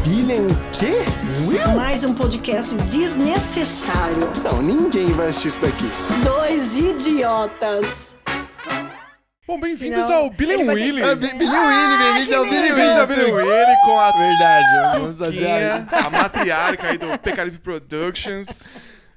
Billion o quê? Will? Mais um podcast desnecessário. Não, ninguém vai assistir isso daqui. Dois idiotas. Bom, bem-vindos ao Billy Willy. Billy Willy, bem-vindo ao Billy Bem-vindos ao Billy Willy com a Verdade, vamos fazer a matriarca aí do Pecalipe Productions.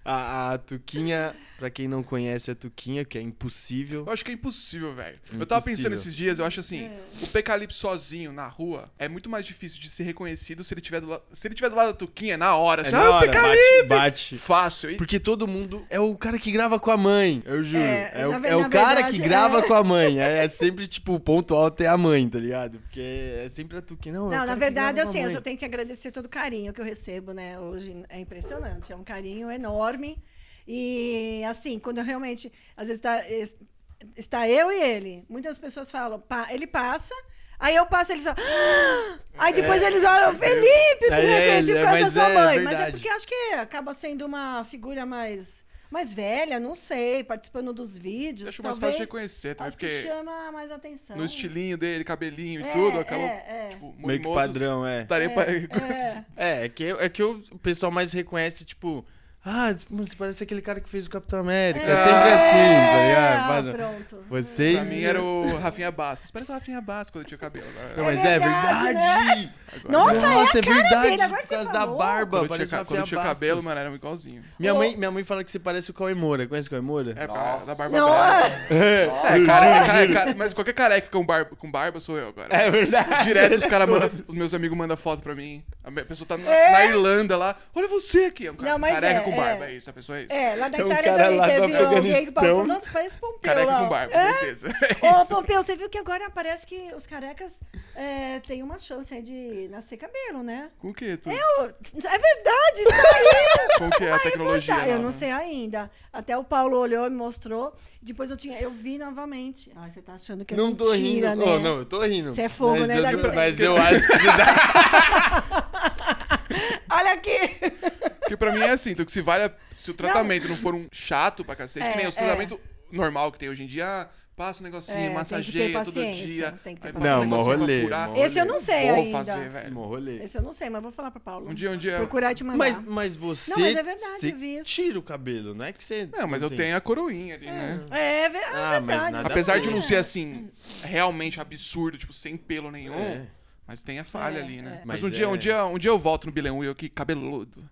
a Tuquinha, pra quem não conhece a Tuquinha, que é impossível. Eu acho que é impossível, velho. Eu tava pensando esses dias, eu acho assim, o Pecalipe sozinho na rua é muito mais difícil de ser reconhecido se ele tiver do lado da Tuquinha na hora. Assim, na hora, Pecalipe! bate. Fácil, hein? Porque todo mundo é o cara que grava com a mãe, eu juro. É o na cara verdade, que grava com a mãe. É sempre, tipo, o ponto alto é a mãe, tá ligado? Porque é sempre a Tuquinha. Não, Não, na verdade, assim, eu mãe. só tenho que agradecer todo o carinho que eu recebo, né? Hoje é impressionante, é um carinho enorme. E, assim, quando eu realmente... Às vezes está eu e ele. Muitas pessoas falam, ele passa... Aí eu passo, eles falam... Aí depois eles olham, Felipe, tu reconheci por causa da sua mãe. Mas é porque acho que acaba sendo uma figura mais velha, não sei, participando dos vídeos. Acho mais fácil de reconhecer, acho que chama mais atenção. No estilinho dele, cabelinho e tudo, acabou tipo, meio que padrão, É que o pessoal mais reconhece, tipo... você parece aquele cara que fez o Capitão América. É sempre assim, tá ligado? Pronto. Vocês... Pra mim era o Rafinha Bastos. Parece o Rafinha Bastos quando tinha cabelo. Agora... Não, mas é verdade! Né? Nossa, é verdade! Dele, agora por causa você da falou. barba, Quando parece o Rafinha tinha Bastos. cabelo, mano, era igualzinho. Minha mãe fala que você parece o Cauê Moura. Conhece o Cauê Moura? É, da barba Não, branca. Cara, mas qualquer careca com barba sou eu agora. É verdade. Direto os meus amigos mandam foto pra mim. A pessoa tá na Irlanda lá. Olha você aqui. É um cara careca com barba. É isso, a pessoa é isso. Lá da É um Itália cara também lá do teve alguém que Afeganistão. nossa, parece Pompeu Careca lá. com barba, com certeza. Ô, Pompeu, você viu que agora parece que os carecas têm uma chance aí de nascer cabelo, né? Com o quê? É verdade, isso aí! Com o que é a tecnologia? Eu não sei ainda. Até o Paulo olhou e me mostrou. Depois eu vi novamente. Você tá achando que é Não tô mentira, rindo. né? Não, eu tô rindo. Você é fogo, né? Mas eu acho que você tá... Olha aqui! Porque pra mim é assim, então que se o tratamento não for um chato pra cacete, que nem os tratamentos normal que tem hoje em dia, passa um negocinho, massageia todo dia. Tem que ter aí paciência. passa um Não, negócio pra furar. Esse eu não sei Vou ainda. fazer, velho. Esse eu não sei, mas vou falar pra Paulo. Um dia. Procurar e te mandar. Mas você, Não, mas é verdade, você eu vi isso. tira o cabelo, não é que você... Não, mas eu tenho a coroinha ali, né? É verdade. mas nada Apesar a de ver. não ser assim, realmente absurdo, tipo, sem pelo nenhum. Mas tem a falha ali, né? Mas um dia eu volto no Billy Willy aqui, cabeludo.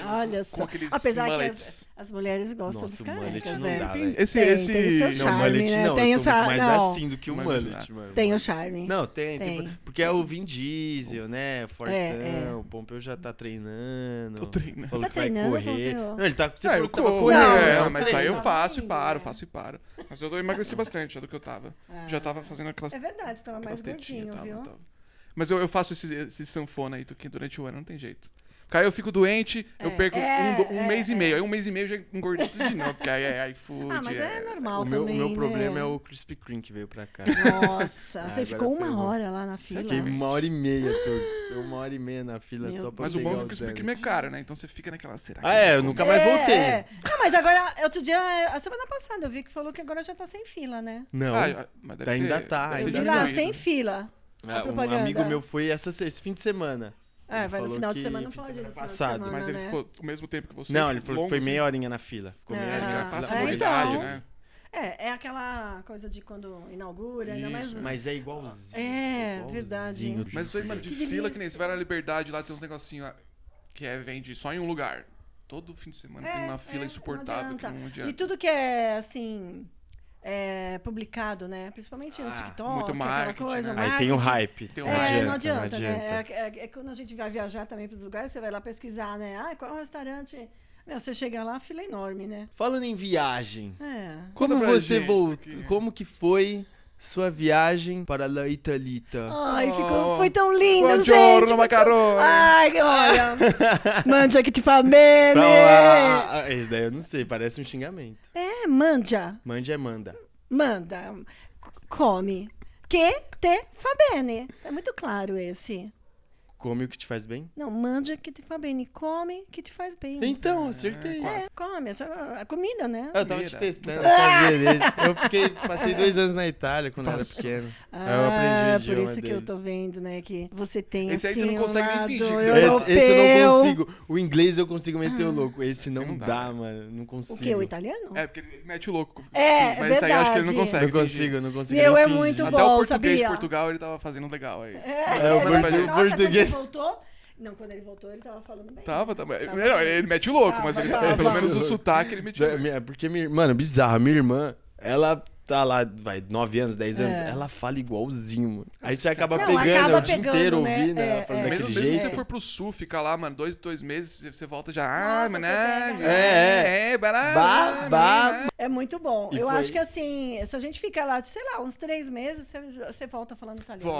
Olha só. Com aqueles Apesar mullets. que as mulheres gostam dos carecas, não né? dá, Tem velho. Tem seu Não, charme, mullet né? não, Tem eu o sou muito charme. mais Não, assim do que o Mullet, mullet, mano. tem o charme. Não, tem. Porque é o Vin Diesel, né? Fortão, É. o Pompeu já tá treinando. Tô treinando. Falou Você que vai tá treinando, correr. Pompeu? Não, ele tá... Você Eu falou que tava corro, correndo. mas isso aí eu treino. faço e paro. Mas eu emagreci bastante já do que eu tava. Já tava fazendo aquelas... É verdade, você tava mais aquelas tetinhas, gordinho, viu? tava. Mas eu faço esse sanfona aí, Tuquinha, durante o ano, não tem jeito. Porque aí eu fico doente, eu perco um mês e meio. Aí um mês e meio eu já engordei tudo de novo, porque aí é iFood. Mas é normal O meu também, problema né? é o Krispy Kreme que veio pra cá. Nossa, você agora ficou foi uma bom. hora lá na fila. Fiquei 1h30, Turks. 1h30 na fila Meu só pra Mas o pegar bom é que o o Krispy Zé. Kreme é caro, né? Então você fica naquela... Será que Eu nunca mais voltei. Não, mas agora, outro dia, a semana passada, eu vi que falou que agora já tá sem fila, né? Não, mas deve ainda ter- tá, deve Eu ter vi lá, diminuído. sem fila. A um propaganda. amigo meu foi esse fim de semana. Vai Ele no falou final de que semana não fim de pode. semana No final de passado. semana, Mas ele né? ficou o mesmo tempo que você? Não, tipo, ele falou que longo, foi assim? meia horinha na fila. Ficou meia horinha na Faz fila. mobilidade, então. né? É aquela coisa de quando inaugura, ainda mais... Mas é igualzinho. Verdade. do Mas isso aí, mano, de Que fila delícia. que nem você vai na Liberdade, lá tem uns negocinhos que vende só em um lugar. Todo fim de semana tem uma fila insuportável que não adianta. E tudo que é, assim... publicado, né? Principalmente no TikTok, muito aquela marketing, coisa. né? Aí tem o marketing. hype. Tem o não hype. Não adianta, adianta, né? É quando a gente vai viajar também para os lugares, você vai lá pesquisar, né? Qual é o restaurante? Você chega lá, a fila é enorme, né? Falando em viagem, Conta como pra você gente voltou? aqui. Como que foi sua viagem para La Italita? Ai, foi tão lindo, Buongiorno, gente. macaroni. Ai, olha. Mangia que ti fa bene. Esse daí eu não sei, parece um xingamento. Mangia. Mande é manda. Manda. Come. Que te fa bene. É muito claro esse. come o que te faz bem? Não, mande o que te faz bem. E come o que te faz bem. Então, acertei. Come. A comida, né? Eu tava te testando, eu sabia desse. Passei 2 anos na Itália quando eu era pequeno. Aí eu aprendi o idioma por isso que deles. eu tô vendo, né? Que você tem, esse aí assim, você não consegue nem lado fingir que você Esse eu não consigo. O inglês eu consigo meter o louco. Esse não dá, dá, mano. Não consigo. O quê? O italiano? É, porque ele mete o louco. Mas isso aí eu acho que ele não consegue. Não consigo. Meu, nem é fingir. muito Até bom, o português sabia? de Portugal ele tava fazendo legal aí. Nossa, português. quando ele voltou... Não, quando ele voltou, ele tava falando bem. Tava. Não, ele mete o louco, mas pelo menos o sotaque ele mete o louco. Porque, mano, bizarro. Minha irmã, ela tá lá, 9 anos, 10 anos, ela fala igualzinho, mano. Aí você acaba pegando o dia inteiro né? ouvindo ela falando daquele Mesmo jeito. se você for pro sul, fica lá, mano, 2 meses, você volta já. Nossa, é muito bom. Eu acho que assim, se a gente fica lá, sei lá, uns 3 meses, você volta falando italiano.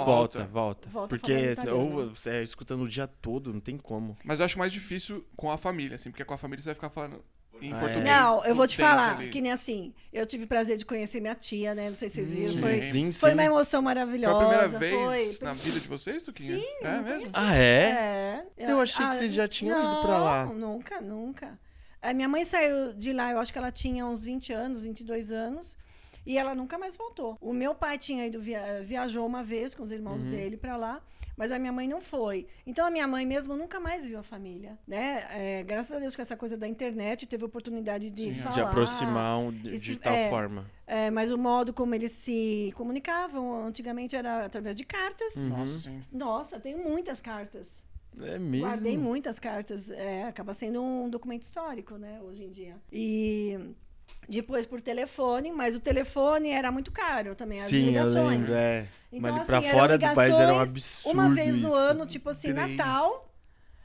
Volta. Porque ou você escutando o dia todo, não tem como. Mas eu acho mais difícil com a família, assim, porque com a família você vai ficar falando em português. Não, eu vou te falar, ali. que nem assim, eu tive o prazer de conhecer minha tia, né? Não sei se vocês viram. Sim. Foi uma emoção Foi maravilhosa. a primeira vez na vida de vocês, Tuquinha? Sim. É mesmo? Ah, é? Eu achei que vocês já tinham ido pra lá. Nunca. A minha mãe saiu de lá, eu acho que ela tinha uns 20 anos, 22 anos. E ela nunca mais voltou. O meu pai tinha ido, viajou uma vez com os irmãos dele pra lá. Mas a minha mãe não foi. Então, a minha mãe mesmo nunca mais viu a família, né? Graças a Deus, com essa coisa da internet, teve a oportunidade de falar. De aproximar de tal forma. Mas o modo como eles se comunicavam antigamente era através de cartas. Nossa, sim. Nossa, eu tenho muitas cartas. É mesmo? Guardei muitas cartas. Acaba sendo um documento histórico, né? Hoje em dia. E... depois por telefone, mas o telefone era muito caro também, as ligações. Eu lembro, Então, mas pra assim, fora do país era um ligações absurdo uma vez no isso. ano, tipo assim, Natal.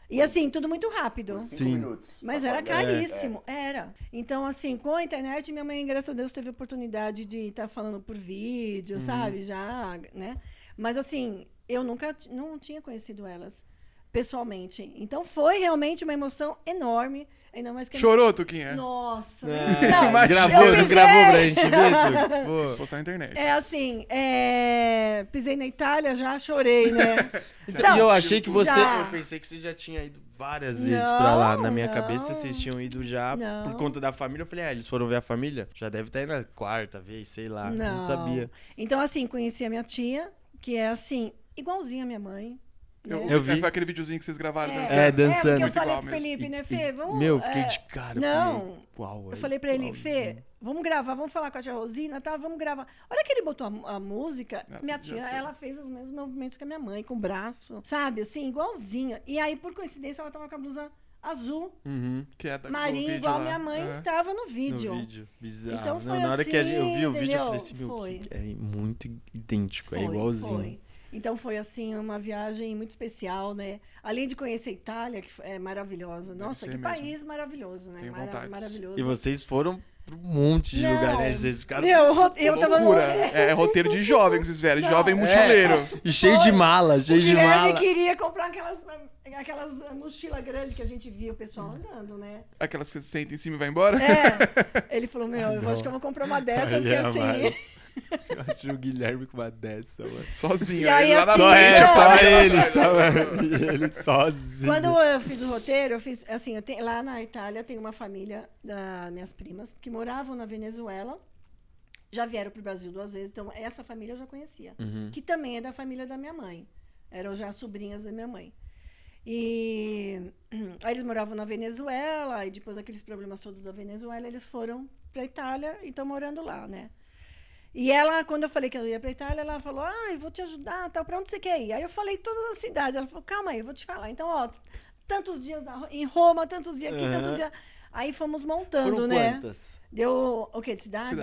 E assim, tudo muito rápido. 5 minutos. Mas era caríssimo. Era. Então, assim, com a internet, minha mãe, graças a Deus, teve a oportunidade de estar falando por vídeo, sabe? Já, né? Mas assim, eu não tinha conhecido elas pessoalmente. Então, foi realmente uma emoção enorme. Ainda mais que Chorou, Tuquinha? Nossa. Não gravou pra gente ver, Tux? Postar na internet. Assim, pisei na Itália, já chorei, né? E eu achei que você... já. Eu pensei que você já tinha ido várias vezes pra lá. Na minha cabeça, vocês tinham ido já por conta da família. Eu falei, eles foram ver a família? Já deve estar indo na 4ª vez, sei lá. Não sabia. Então, assim, conheci a minha tia, que é, assim, igualzinha a minha mãe. Eu vi. Foi aquele videozinho que vocês gravaram dançando. Dançando. Porque eu falei pro Felipe, né, Fê, vamos... eu fiquei de cara. Não, uau, eu falei pra ele, Fê, vamos gravar, vamos falar com a tia Rosina, tá? Vamos gravar. A hora que ele botou a música, minha tia, ela fez os mesmos movimentos que a minha mãe, com o braço, sabe? Assim, igualzinha. E aí, por coincidência, ela tava com a blusa azul, que é marinho, igual minha mãe estava no vídeo. No vídeo, bizarro. Então foi na hora que eu vi o vídeo, eu falei assim, é muito idêntico, é igualzinho. Foi. Então foi assim uma viagem muito especial, né? Além de conhecer a Itália, que é maravilhosa. Nossa, que país maravilhoso, né? Maravilhoso. E vocês foram pra um monte de lugares, né? Vocês ficaram... Eu tava loucura. É roteiro de jovem que vocês vieram, de jovem mochileiro. E cheio de mala, cheio de mala. Ele queria comprar aquelas mochilas grandes que a gente via o pessoal andando, né? Aquelas que você senta em cima e vai embora? Ele falou, eu acho que eu vou comprar uma dessa, porque assim... Eu acho o Guilherme com uma dessa, mano. Sozinho. E aí, lá na frente, só ele sozinho. Quando eu fiz o roteiro, eu fiz, assim, lá na Itália tem uma família das minhas primas que moravam na Venezuela, já vieram pro Brasil 2 vezes, então essa família eu já conhecia, que também é da família da minha mãe. Eram já sobrinhas da minha mãe. E aí eles moravam na Venezuela, e depois daqueles problemas todos da Venezuela, eles foram pra Itália e estão morando lá, né? E ela, quando eu falei que eu ia pra Itália, ela falou, eu vou te ajudar, tal, pra onde você quer ir? Aí eu falei todas as cidades. Ela falou, calma aí, eu vou te falar. Então, tantos dias em Roma, tantos dias aqui, tantos dias... Aí fomos montando, foram né? Quantas? Deu, o quê, de cidade?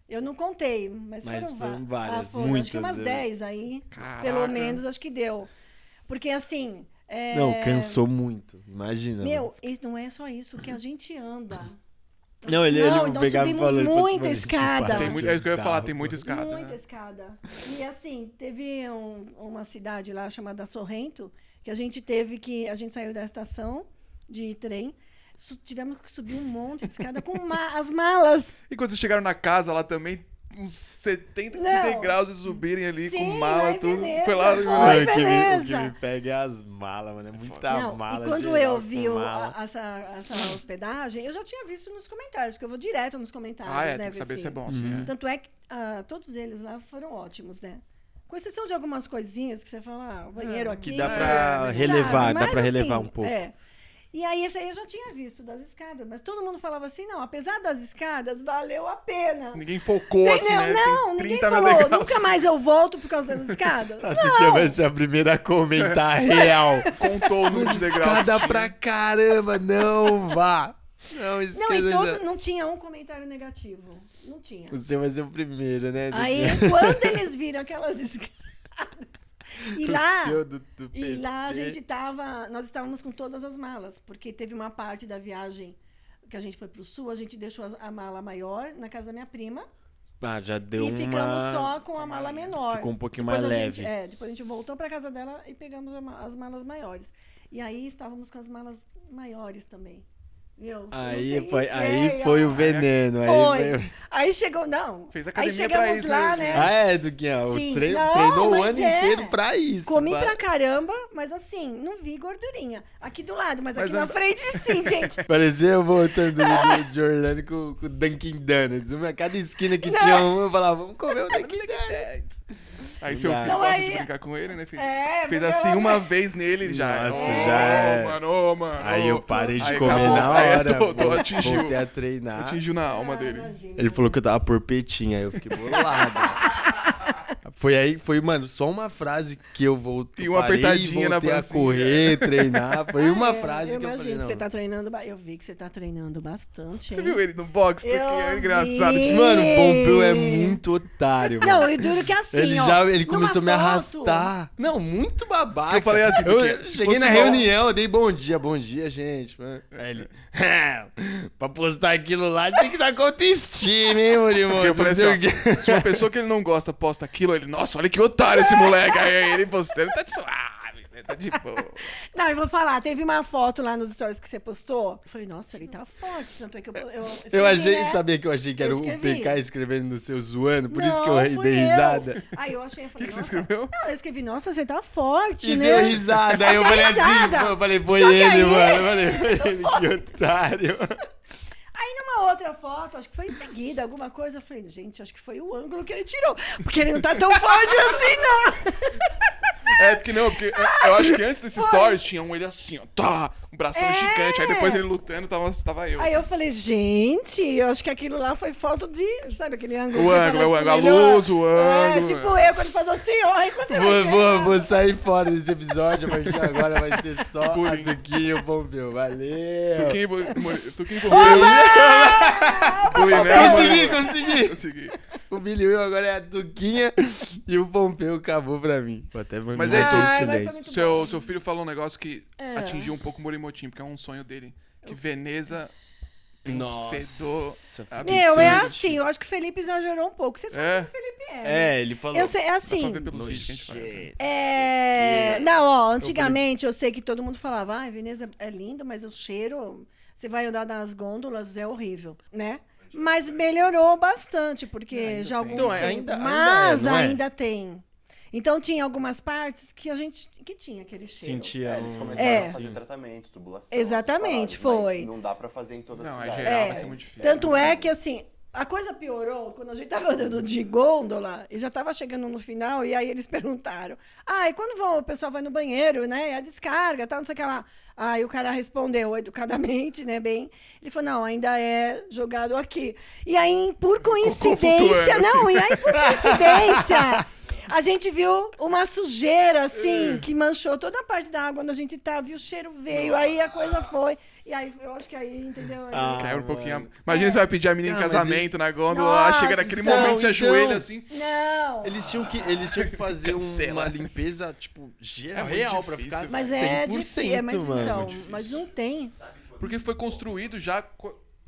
Eu não contei, mas foram várias, muitas. Acho que umas muitas, 10 aí, Caraca. pelo menos, acho que deu. Porque, assim... Não, cansou muito, imagina. E não é só isso, que a gente anda... Não, ele nós pegava subimos e falou, muita escada. É isso que eu ia falar, tem muita escada. Muita escada. E assim, teve uma cidade lá chamada Sorrento, que a gente saiu da estação de trem, tivemos que subir um monte de escada com as malas. E quando vocês chegaram na casa lá também, uns 70 degraus de subirem ali com mala, tudo. Veneza, foi lá. O que me pega é as malas, mano. É muita mala. E quando eu vi essa hospedagem, eu já tinha visto nos comentários, porque eu vou direto nos comentários, né? Tem que saber se é bom, sim. Tanto é que todos eles lá foram ótimos, né? Com exceção de algumas coisinhas que você fala, o banheiro aqui. Que dá pra relevar, dá pra relevar um pouco. E aí, esse aí eu já tinha visto das escadas, mas todo mundo falava assim, não, apesar das escadas, valeu a pena. Ninguém focou assim, né? Não, ninguém falou, nunca mais eu volto por causa das escadas. Você vai ser a primeira a comentar real. Contou o número de degraus. Escada pra caramba, não vá. Não tinha um comentário negativo. Não tinha. Você vai ser o primeiro, né? Aí, quando eles viram aquelas escadas... E lá a gente nós estávamos com todas as malas, porque teve uma parte da viagem que a gente foi pro sul, a gente deixou a mala maior na casa da minha prima. Já deu e ficamos só com a mala menor. Ficou um pouquinho mais leve. Depois a gente voltou para casa dela e pegamos as malas maiores. E aí estávamos com as malas maiores também. Aí foi o veneno. Aí chegou, não. Fez academia aí chegamos pra isso, lá, né? Duquinha? Treinou o ano inteiro pra isso. Comi pra caramba, mas assim, não vi gordurinha. Aqui do lado, mas aqui na frente sim, gente. Parecia eu voltando de Orlando com o Dunkin' Donuts. Cada esquina que tinha eu falava, vamos comer o Dunkin' Donuts. Aí seu filho gosta de brincar com ele, né, filho? Fez assim uma vez nele, ele já... Nossa, já... Mano. Aí eu parei de comer na hora. Voltei a treinar. Atingiu na alma dele. Imagina. Ele falou que eu tava por peitinho, aí eu fiquei bolado. Foi, mano, só uma frase que eu voltei. E uma apertadinha na a correr, treinar. Foi uma frase que eu falei, não. Você tá treinando... Eu vi que você tá treinando bastante, Você viu ele no box? Que é engraçado. Mano, o Pompeu é muito otário, mano. Não, e duro que assim, ele começou a me arrastar. Não, muito babaca. Eu falei assim, eu cheguei na reunião, eu dei bom dia, gente. Aí ele, pra postar aquilo lá, tem que dar com autoestima, hein, Murilo? Eu falei assim, se uma pessoa que ele não gosta posta aquilo, ele, nossa, olha que otário esse moleque. Aí ele postando, tá de suave, tá de boa. Não, eu vou falar, teve uma foto lá nos stories que você postou. Eu falei, nossa, ele tá forte. Tanto é que eu achei, né? Sabia que eu achei que era o PK escrevendo no seu zoando, por isso que eu dei risada. Aí eu achei, eu falei, que você escreveu? Não, eu escrevi, nossa, você tá forte, e né? E deu risada, aí eu falei assim, foi ele, mano. Foi ele, que otário. Aí numa outra foto, acho que foi em seguida, alguma coisa, eu falei, gente, acho que foi o ângulo que ele tirou. Porque ele não tá tão forte assim, não. Porque eu acho que antes desses stories tinha ele assim, ó, um bração gigante. Aí depois ele lutando, tava eu. Aí assim. eu falei, gente, eu acho que aquilo lá foi foto de, sabe aquele ângulo? O ângulo, a luz, o ângulo. Tipo eu quando faço assim, ó, aí quando você vou sair fora desse episódio, a partir de agora vai ser só a Tuquinha e o Pompeu. Valeu. Tuquinha e Pompeu. Consegui. O Billy Will agora é a Tuquinha e o Pompeu acabou pra mim. Vou até mas aí, silêncio. Seu filho falou um negócio que atingiu um pouco o Morimotinho, porque é um sonho dele. Que Veneza tem um fedor absurdo. É assim, eu acho que o Felipe exagerou um pouco. Você sabe que o Felipe ele falou. Eu sei, é assim. Dá pra ver pelo vídeo que a gente faz. Não, ó, antigamente eu sei que todo mundo falava, Veneza é lindo, mas o cheiro... Você vai andar nas gôndolas, é horrível, né? Mas melhorou bastante, porque já algum tempo. Mas ainda tem. Então tinha algumas partes que tinha aquele cheiro. Sentia. Eles começaram a fazer tratamento, tubulação. Exatamente, foi. Mas não dá pra fazer em toda a cidade. Não, geral vai ser muito difícil. Tanto é que assim, a coisa piorou quando a gente tava andando de gôndola e já tava chegando no final, e aí eles perguntaram: e quando o pessoal vai no banheiro, né? A descarga, tal, não sei o que lá. Aí o cara respondeu educadamente, né, bem. Ele falou, não, ainda é jogado aqui. E aí, por coincidência, a gente viu uma sujeira, assim, que manchou toda a parte da água onde a gente tava, e o cheiro veio, aí a coisa foi. E aí, eu acho que aí, entendeu? Quebra um pouquinho. Imagina você vai pedir a menina em casamento na gôndola, chega naquele momento, você ajoelha assim. Não. Eles tinham que fazer uma limpeza, tipo, real pra ficar 100%, mas mano. Mas não tem. Porque foi construído já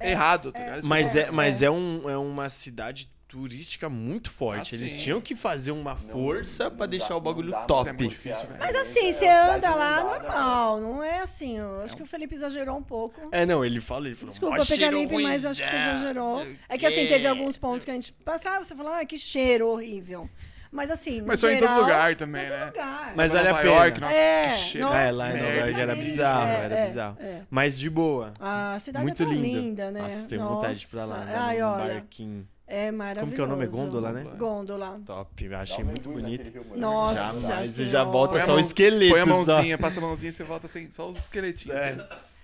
errado, tá ligado? Mas é uma cidade turística muito forte. Eles sim. tinham que fazer uma força pra deixar o bagulho não dá, top. É muito difícil, velho. Mas assim, você anda lá normal, não é assim. Eu acho que o Felipe exagerou um pouco. Não, ele falou, Desculpa, "Mó cheiro Felipe, ruim, mas acho que você exagerou. não sei o É que assim, quê." teve alguns pontos que a gente passava, você falava, que cheiro horrível. Mas assim, Mas no só em todo geral, lugar também, todo né? lugar. Mas Nova vale a York, pena. nossa, que cheiro. nossa, Lá em Nova merda. York era bizarro, era bizarro. Mas de boa. A cidade Muito é tão lindo. linda, né? Nossa, tenho vontade de ir pra lá, Nossa. andar Ai, num olha, barquinho. é maravilhoso. Como que é o nome? É Gôndola, né? Gôndola. Top, achei muito bonito. Nossa Jamais, você Senhora. já volta Põe a só o mão- esqueleto. Põe a só. mãozinha, passa a mãozinha e você volta sem só os esqueletinhos.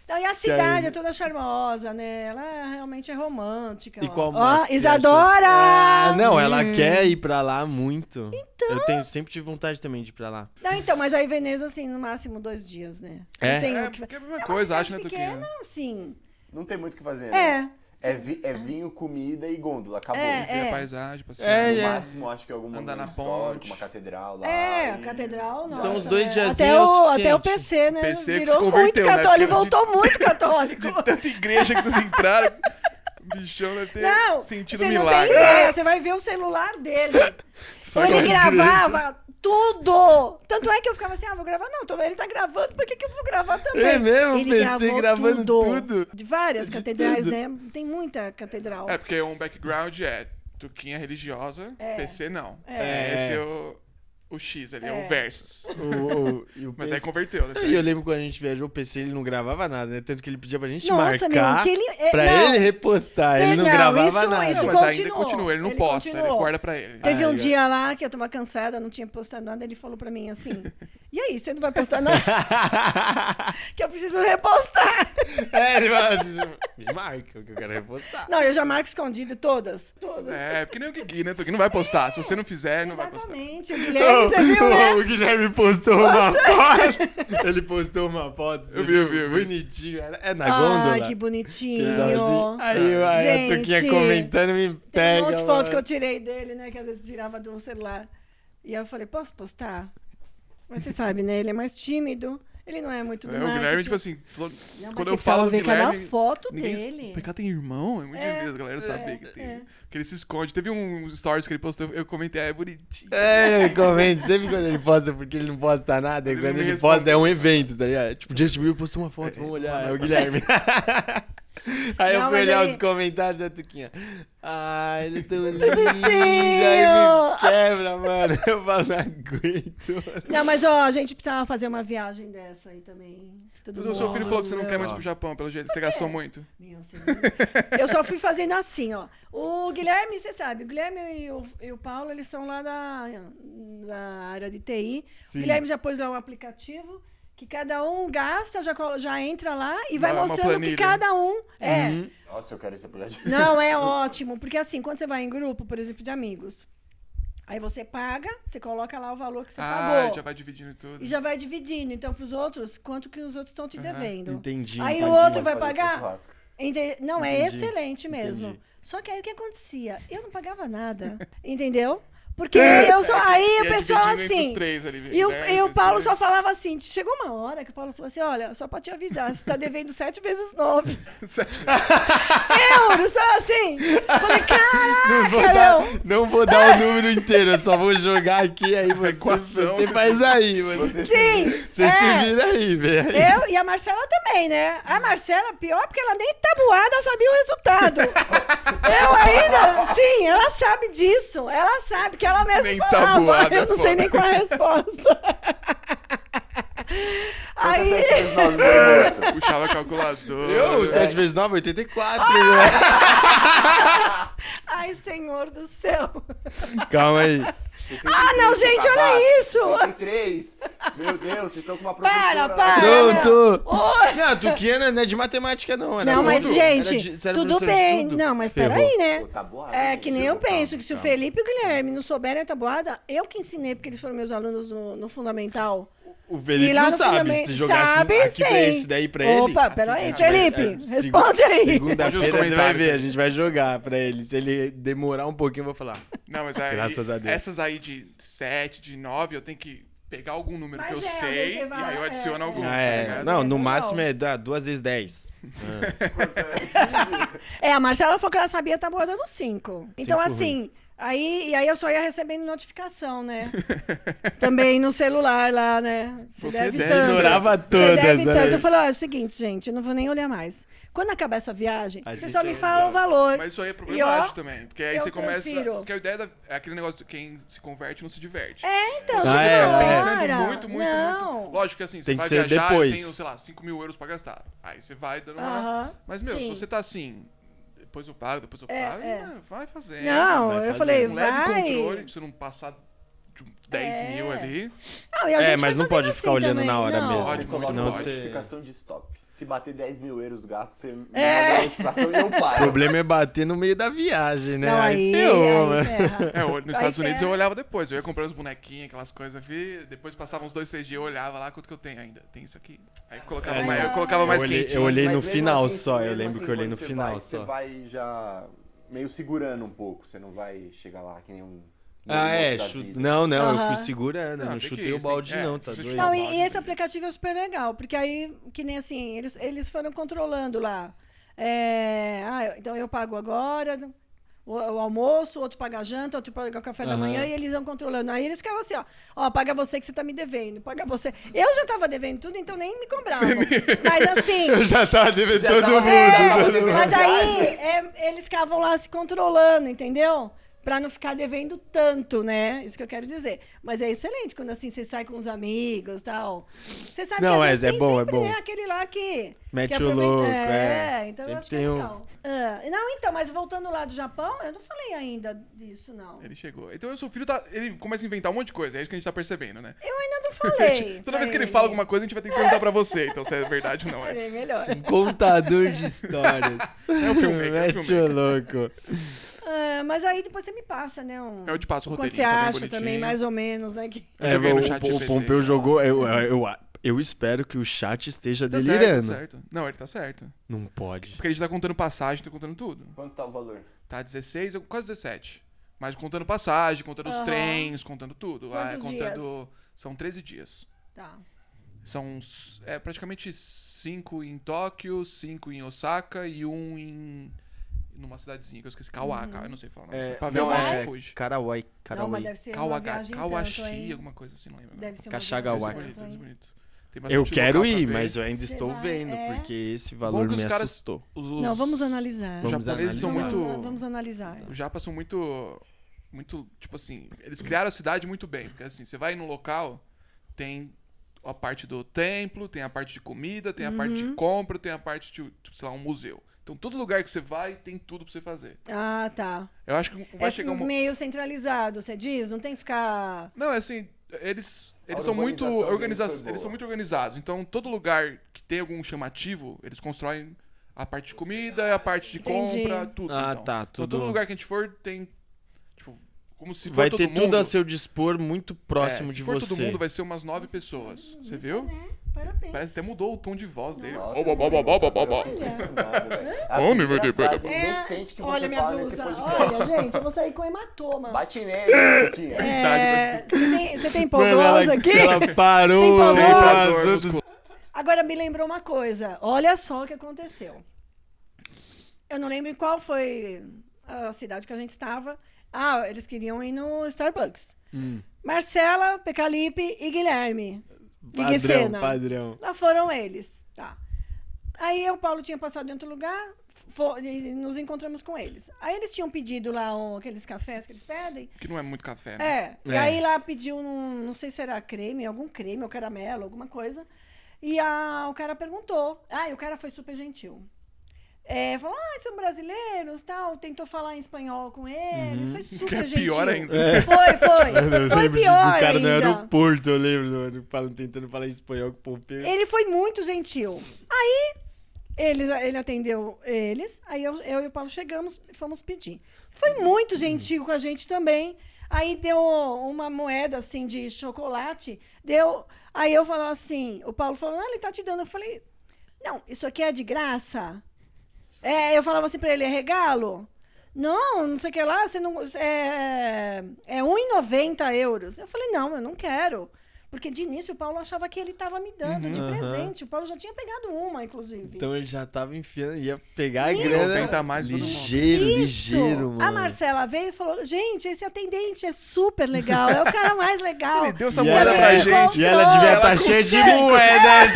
Não, e a cidade é toda charmosa, né? Ela realmente é romântica. E qual Ó, mais que você Isadora! achou? Não, ela quer ir pra lá muito. Então. Sempre tive vontade também de ir pra lá. Não, então, mas aí Veneza, assim, no máximo 2 dias, né? É? Não tem É, o que... porque é a mesma É uma coisa, cidade acho, né, pequena, Tuquinha? assim. Não tem muito o que fazer, né? É. É vinho, comida e gôndola, acabou. Ver a paisagem, passear. É, No máximo, acho que algum Andar monumento na histórico, ponte. uma catedral lá. É, a e- catedral, nossa. Então, uns 2 né? diazinhos até é o o suficiente. PC, né? PC que virou se converteu, muito né? católico, Porque voltou muito católico. De tanta igreja que vocês entraram, o bichão deve ter Não, sentido você um não milagre. tem ideia. Você vai ver o celular dele. Só Ele na gravava tudo. Tanto é que eu ficava assim, vou gravar. Não, ele tá gravando, por que eu vou gravar também? É mesmo? Ele PC gravando tudo. De várias De catedrais, tudo. né? Tem muita catedral. É, porque um background é Tuquinha religiosa, PC não. É. Esse é o X ali, é o versus. E o Mas PC aí converteu, né? E eu lembro quando a gente viajou, o PC ele não gravava nada, né? Tanto que ele pedia pra gente Nossa, marcar meu, que ele... pra não, ele repostar. Ele não Não, gravava isso- nada. isso Não, mas ainda continuou. continua, ele não Ele posta, ele continuou. guarda pra ele. Teve um legal. dia lá que eu tava cansada, não tinha postado nada, ele falou pra mim assim, e aí, você não vai postar nada? Que eu preciso repostar. Ele falava assim, me marca, que eu quero repostar. Não, eu já marco escondido todas. É, porque nem o Guigui, né? Tuquinha não vai postar. Se você não fizer, não vai postar. Exatamente, o Guilherme, você viu, né? O Guilherme postou uma foto. Ele postou uma foto. você Eu vi. viu? Bonitinho. É na gôndola? Ai, que Ele bonitinho. tava assim, aí a Tuquinha Gente, comentando me Tem pega. um monte de foto mano. que eu tirei dele, né? Que às vezes tirava do celular. E aí eu falei, posso postar? Mas você sabe, né? Ele é mais tímido. Ele não é muito do É, o marketing. Guilherme, tipo assim, Não, mas quando você eu falo do ver cada Guilherme... foto ninguém- dele. O PK tem irmão? É muito difícil a galera saber que tem. Que ele se esconde. Teve um stories que ele postou, eu comentei, é bonitinho. Eu comento sempre quando ele posta, porque ele não posta nada. E Ele quando não me ele responde. posta, é um evento, tá ligado? Tipo, Justin Bieber postou uma foto, vamos olhar, é o Guilherme. Aí eu Não, fui mas olhar ele- os comentários da Tuquinha. Ai, ele é tão lindo. Aí me quebra, mano. Eu falo, não aguento. Não, mas ó, a gente precisava fazer uma viagem dessa aí também. O seu filho falou que você não quer mais pro Japão, pelo jeito. Você gastou muito. Meu Senhor. Eu só fui fazendo assim, ó. O Guilherme, você sabe, o Guilherme e o Paulo, eles são lá da área de TI. Sim. O Guilherme já pôs lá um aplicativo que cada um gasta, já entra lá e vai Uma mostrando o que planilha. cada um é. Nossa, eu quero esse aplicativo. Não, é ótimo, porque assim, quando você vai em grupo, por exemplo, de amigos, aí você paga, você coloca lá o valor que você pagou. Já vai dividindo tudo. E já vai dividindo. Então, pros outros, quanto que os outros estão te devendo. Entendi. Aí entendi. o outro Pode vai fazer pagar? churrasco. Não, é Entendi, excelente mesmo. entendi. Só que aí o que acontecia? Eu não pagava nada, entendeu? Porque eu só. Aí o Ia pessoal dividindo entre os assim. três ali, E o Guilherme, Paulo PC. só falava assim. Chegou uma hora que o Paulo falou assim: olha, só pra te avisar, você tá devendo 7 vezes 9 euros. Só assim. Eu falei, caraca, meu. Não vou dar o número inteiro, eu só vou jogar aqui, aí Equação. você faz aí, mano. Sim. Você se vira aí, velho. Eu e a Marcela também, né? A Marcela, pior, porque ela nem tabuada sabia o resultado. Eu ainda, sim, ela sabe disso. Ela sabe que ela mesma Nem falava. tabuada, Eu não sei foda. nem qual é a resposta. Aí, 7 vezes 9, meu morto. Puxava a calculadora. Eu, 7 vezes 9, 84, né? ai, Senhor do céu. Calma aí. Não, gente, olha isso. 33. Meu Deus, vocês estão com uma professora. Para. Pronto! Oi. Não, a Tuquinha não é de matemática, não. Era Não, mas, tudo. gente, Era de- você era tudo professora de bem. tudo? Não, mas Ferrou. peraí, né? Pô, tá boa, É né? que nem eu Calma, penso que se o calma. Felipe e o Guilherme não souberem a tabuada, eu que ensinei, porque eles foram meus alunos no Fundamental. O Felipe E lá não no sabe. fundamento- Se jogasse sabe, aqui sim. pra esse daí pra ele... Opa, peraí, a gente vai- Felipe, segu- responde aí. Segunda-feira Mande os você vai comentários ver, aí. a gente vai jogar pra ele. Se ele demorar um pouquinho, eu vou falar. Não, mas aí, Graças a Deus. essas aí de 7, de 9, eu tenho que pegar algum número Mas que eu às vezes sei você e vai- aí eu adiciono alguns. Ah, tá é. ligado? Não, no legal. máximo é dar 2 vezes 10. A Marcela falou que ela sabia Taboada dando 5. Então, Cinco assim... Aí eu só ia recebendo notificação, né? Também no celular lá, né? Você deve ignorava Você todas, deve né? tanto. Eu falei, ó, é o seguinte, gente, eu não vou nem olhar mais. Quando acabar essa viagem, A você gente só me é fala o valor. Mas isso aí é E, problemático ó, também. Porque aí eu você começa. transfiro. Porque a ideia é aquele negócio de quem se converte não se diverte. Então, Ah, chega é, na é. Pensando hora. muito, muito, Não. muito. Lógico que assim, você Tem que vai ser viajar depois. e tem, sei lá, 5 mil euros pra gastar. Aí você vai dando uma. Aham, Mas, meu, se sim. você tá assim, depois eu pago, vai fazendo. Não, vai eu fazendo. falei, Não leve vai. controle, pra você não passar de 10 mil ali. Não, e a gente mas vai não pode fazendo ficar assim olhando também. na hora Não. mesmo. Pode, Coloca Senão uma você... notificação de stop. Se bater 10 mil euros do gasto, você me manda a notificação e eu O paro. problema é bater no meio da viagem, né? Não, aí ferrou, mano. ferra. Nos Aí Estados Unidos ferra. eu olhava depois. Eu ia comprando os bonequinhos, aquelas coisas ali. Depois passava uns 2, 3 dias, eu olhava lá quanto que eu tenho ainda. Tem isso aqui. Aí colocava É, mais, não. eu colocava mais Eu olhei- quente. eu olhei Mas no mesmo final assim, só, eu mesmo lembro assim, que eu olhei quando no você final vai, só. Você vai já meio segurando um pouco. Você não vai chegar lá que nem um... da vida. Não, eu Aham. fui segurando, eu não Não, tem chutei que o isso, balde tem- não, é, tá se você doido? chutar Não, o e balde, esse beleza. aplicativo é super legal, porque aí, que nem assim, eles foram controlando lá. Então eu pago agora o almoço, outro paga a janta, outro paga o café da Aham. manhã, e eles vão controlando. Aí eles ficavam assim, ó, paga você que você tá me devendo, paga você. Eu já tava devendo tudo, então nem me cobravam. Mas assim... Eu já tava devendo Já todo tava mundo. devendo. Mas aí eles ficavam lá se controlando, entendeu? Pra não ficar devendo tanto, né? Isso que eu quero dizer. Mas é excelente quando assim você sai com os amigos e tal. Você sabe Não, que às é vezes tem bom, é sempre, bom. né, aquele lá que... Mete que o aproveita- louco, então eu Sempre acho que é tem um... legal. Não, então, mas voltando lá do Japão, eu não falei ainda disso, não. Ele chegou. Então o seu filho tá. Ele começa a inventar um monte de coisa, é isso que a gente tá percebendo, né? Eu ainda não falei. Toda vez que ele fala alguma coisa, a gente vai ter que perguntar pra você, então se é verdade ou não é. É melhor. Contador de histórias. É o filmmaker, é o Mete o louco. Mas aí depois você me passa, né? Eu te passo o Quando roteirinho, você tá bem acha bonitinho. também, mais ou menos, né? Eu joguei no chat o GPT. Pompeu jogou... Eu espero que o chat esteja Tá delirando. certo. Não, ele tá certo. Não pode. Porque a gente tá contando passagem, tá contando tudo. Quanto tá o valor? Tá 16, quase 17. Mas contando passagem, contando os Aham. trens, contando tudo. Quantos Contando. São 13 dias. Tá. São praticamente 5 em Tóquio, 5 em Osaka e 1 em. Numa cidadezinha que eu esqueci. Kawaka, eu não sei falar. Pra ver não, o Mount é Fuji. Karawai. Não, mas deve ser uma viagem Kawashi, tanto, hein? alguma coisa assim, não lembro. Deve ser uma Kashagawa. viagem Deve ser tanto, bonito, hein? deve ser bonito. Tem Eu bastante quero local pra ir, ver. mas eu ainda Você estou vai, vendo, porque esse valor Bom que me os caras- assustou. Não, vamos analisar. Os Vamos japoneses são analisar. muito. Vamos analisar. Os japas são muito. Muito. Tipo assim, eles criaram a cidade muito bem. Porque assim, você vai no local, tem a parte do templo, tem a parte de comida, tem a parte de compra, tem a parte de, tipo, sei lá, um museu. Então, todo lugar que você vai, tem tudo pra você fazer. Ah, tá. Eu acho que vai chegar um. meio centralizado, você diz? Não tem que ficar... Não, é assim, eles A são muito urbanização deles foi boa. eles são muito organizados. Então, todo lugar que tem algum chamativo, eles constroem a parte de comida, a parte de Entendi. compra, tudo. Ah, então. tá, Então, tudo- todo lugar que a gente for tem tipo, como se for Vai todo ter mundo. tudo a seu dispor muito próximo se de for você. todo mundo, vai ser umas 9 pessoas. Você viu? Parabéns. Parece que até mudou o tom de voz dele. Nossa, Ó, ó, ó, ó, ó, ó, ó. A Homem, primeira vai ter- frase decente que você Olha minha fala nesse blusa. podcast. Olha, gente, eu vou sair com hematoma. Bate nele um pouquinho. Você tem Mano, pogose aqui? ela parou Tem o pogose? assunto. Agora me lembrou uma coisa. Olha só o que aconteceu. Eu não lembro em qual foi a cidade que a gente estava. Eles queriam ir no Starbucks. Marcela, Pecalipe e Guilherme. Guiguecena. Padrão. Lá foram eles. Tá. Aí o Paulo tinha passado em outro lugar e nos encontramos com eles. Aí eles tinham pedido lá aqueles cafés que eles pedem. Que não é muito café, né? E aí lá pediu, não sei se era creme, algum creme ou caramelo, alguma coisa. E o cara perguntou. E o cara foi super gentil. Falou, são brasileiros, tal. Tentou falar em espanhol com eles. Foi super Que é gentil. pior ainda. Foi. Eu Foi lembro pior do cara no ainda. aeroporto, eu lembro, tentando falar em espanhol com o Pompeu. Ele foi muito gentil. Aí ele atendeu eles. Aí eu e o Paulo chegamos e fomos pedir. Foi muito gentil com a gente também. Aí deu uma moeda assim de chocolate. Aí eu falava assim, o Paulo falou, ele tá te dando. Eu falei, não, isso aqui é de graça? Eu falava assim pra ele, é regalo? Não sei o que lá, você não. É 1,90 euros. Eu falei, não, eu não quero. Porque de início o Paulo achava que ele estava me dando de presente. O Paulo já tinha pegado uma, inclusive. Então ele já tava enfiando, ia pegar a Isso. grana. Mais Ligeiro, mano. A Marcela veio e falou, gente, esse atendente é super legal, é o cara mais legal. Ele deu essa E moeda ela- pra gente. E ela devia estar cheia de moedas.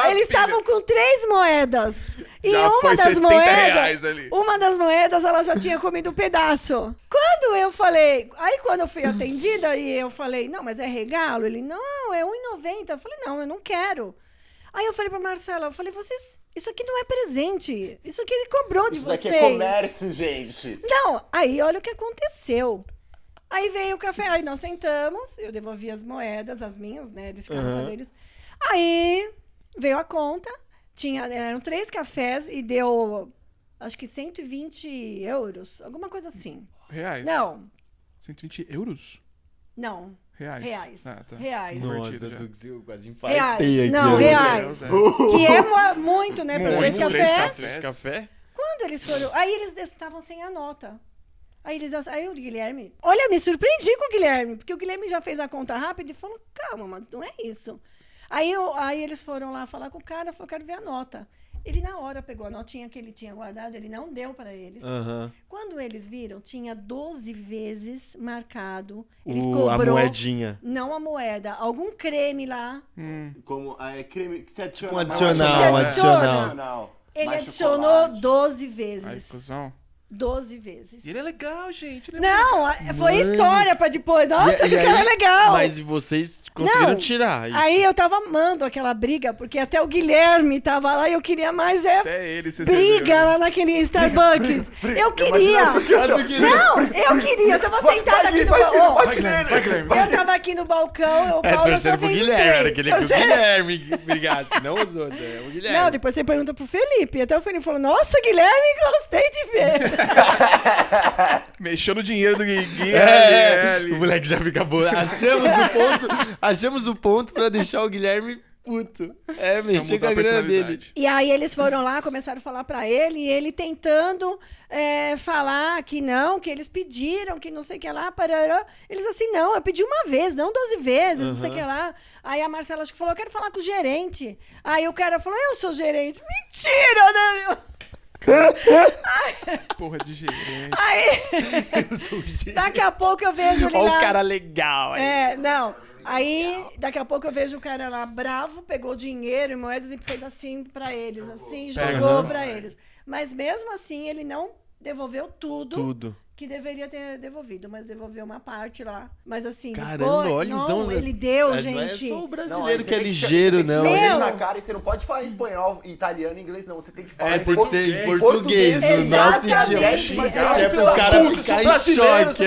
Eles estavam com 3 moedas. E Já uma foi das 70 reais moedas, ali. uma das moedas ela já tinha comido um pedaço. Quando eu falei, aí quando eu fui atendida e eu falei, não, mas é regalo? Ele, não, é R$1,90. Eu falei, não, eu não quero. Aí eu falei pra Marcela, eu falei, vocês, isso aqui não é presente. Isso aqui ele cobrou de Isso vocês. daqui é comércio, gente. Não, aí olha o que aconteceu. Aí veio o café, aí nós sentamos, eu devolvi as moedas, as minhas, né? Eles ficaram com a deles. Aí veio a conta, eram 3 cafés e deu, acho que 120 euros, alguma coisa assim. Reais? Não, 120 euros? não. Reais. Reais. Ah, tá. Reais. Nossa, já. eu quase infartei Reais. aqui. Não, ó. reais. Que é muito, né? Para Muito, 3 três cafés. cafés. Café? Quando eles foram. Aí eles estavam sem a nota. Aí o Guilherme. Olha, me surpreendi com o Guilherme, porque o Guilherme já fez a conta rápida e falou: calma, mas não é isso. Aí eles foram lá falar com o cara, falou: quero ver a nota. Ele, na hora, pegou a notinha que ele tinha guardado, ele não deu para eles. Quando eles viram, tinha 12 vezes marcado. Ele A cobrou. moedinha. Não a moeda, algum creme lá. Como creme que você adiciona. Um mais. adicional, Adicional. Ele Mais adicionou chocolate. 12 Ai, vezes. cuzão. 12 vezes. E ele é legal, gente. Ele é Não, foi história pra depois. Nossa, que cara legal. Mas vocês conseguiram Não, tirar isso. Aí eu tava amando aquela briga, porque até o Guilherme tava lá e eu queria mais Até ele se briga lá naquele Starbucks. Eu queria. Não, eu queria. Eu tava sentada aqui no balcão. Vai, Guilherme. Eu tava aqui no balcão, o Paulo só torcendo pro vendo os Guilherme, três. era aquele que o Guilherme brigasse, não os outros. É o Guilherme. Não, depois você pergunta pro Felipe. Até o Felipe falou, nossa, Guilherme, gostei de ver. Mexeu no dinheiro do Guigui. O moleque já fica bom. Achamos o ponto pra deixar o Guilherme puto. Mexer com a grana dele. E aí eles foram lá, começaram a falar pra ele, e ele tentando falar que não, que eles pediram, que não sei o que lá, parará. Eles assim, não, eu pedi uma vez, não 12 vezes, não sei o que lá. Aí a Marcela acho que falou, eu quero falar com o gerente. Aí o cara falou, eu sou gerente. Mentira, né? Porra de gerente. Aí, Eu sou o gerente. daqui a pouco eu vejo ele Olha lá. o cara legal aí. Não. Aí, daqui a pouco eu vejo o cara lá bravo, pegou dinheiro e moedas e fez assim pra eles, assim, jogou pra eles. Mas mesmo assim, ele não devolveu tudo. Que deveria ter devolvido, mas devolveu uma parte lá. Mas assim, Caramba, depois, olha, não, então, ele deu, Não é gente. só o Não, brasileiro aí que é você tem ligeiro, não. Você tem que Meu. na cara e você não pode falar espanhol, italiano, inglês, não. Você tem que falar Tem que ser em português, no Exatamente. nosso idioma. Exatamente. É pro cara ficar em choque.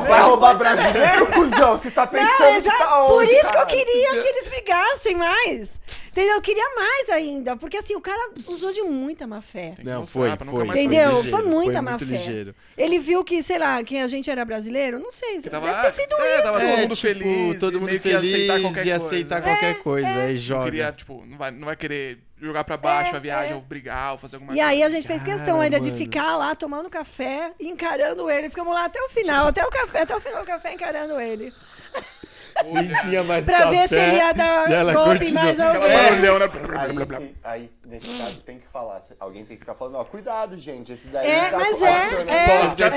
Vai roubar brasileiro, cuzão? Você tá pensando Não, que tá exato. onde, Por isso que eu cara? queria que eles brigassem mais. Entendeu? Eu queria mais ainda. Porque assim, o cara usou de muita má fé. Não, mostrar foi. pra nunca mais Entendeu? ligeiro, Foi muita má muito fé. ligeiro. Ele viu que, sei lá, que a gente era brasileiro. Não sei. Tava, Deve ter sido tava isso. todo mundo feliz. todo mundo meio que ia feliz aceitar e aceitar qualquer coisa. Aí Não joga. queria, tipo, não vai querer jogar pra baixo a viagem, ou brigar, ou fazer alguma E coisa. aí a gente fez questão ainda de mano. ficar lá tomando café e encarando ele. Ficamos lá até o final, até o final do café encarando ele. Nem tinha mais Pra café, ver se ele ia dar e ela golpe continua. mais Aquela alguém. barulhão, né? Aí, nesse caso, você tem que falar. Alguém tem que ficar falando, ó, cuidado, gente. Esse daí É, tá mas acionando- Esse é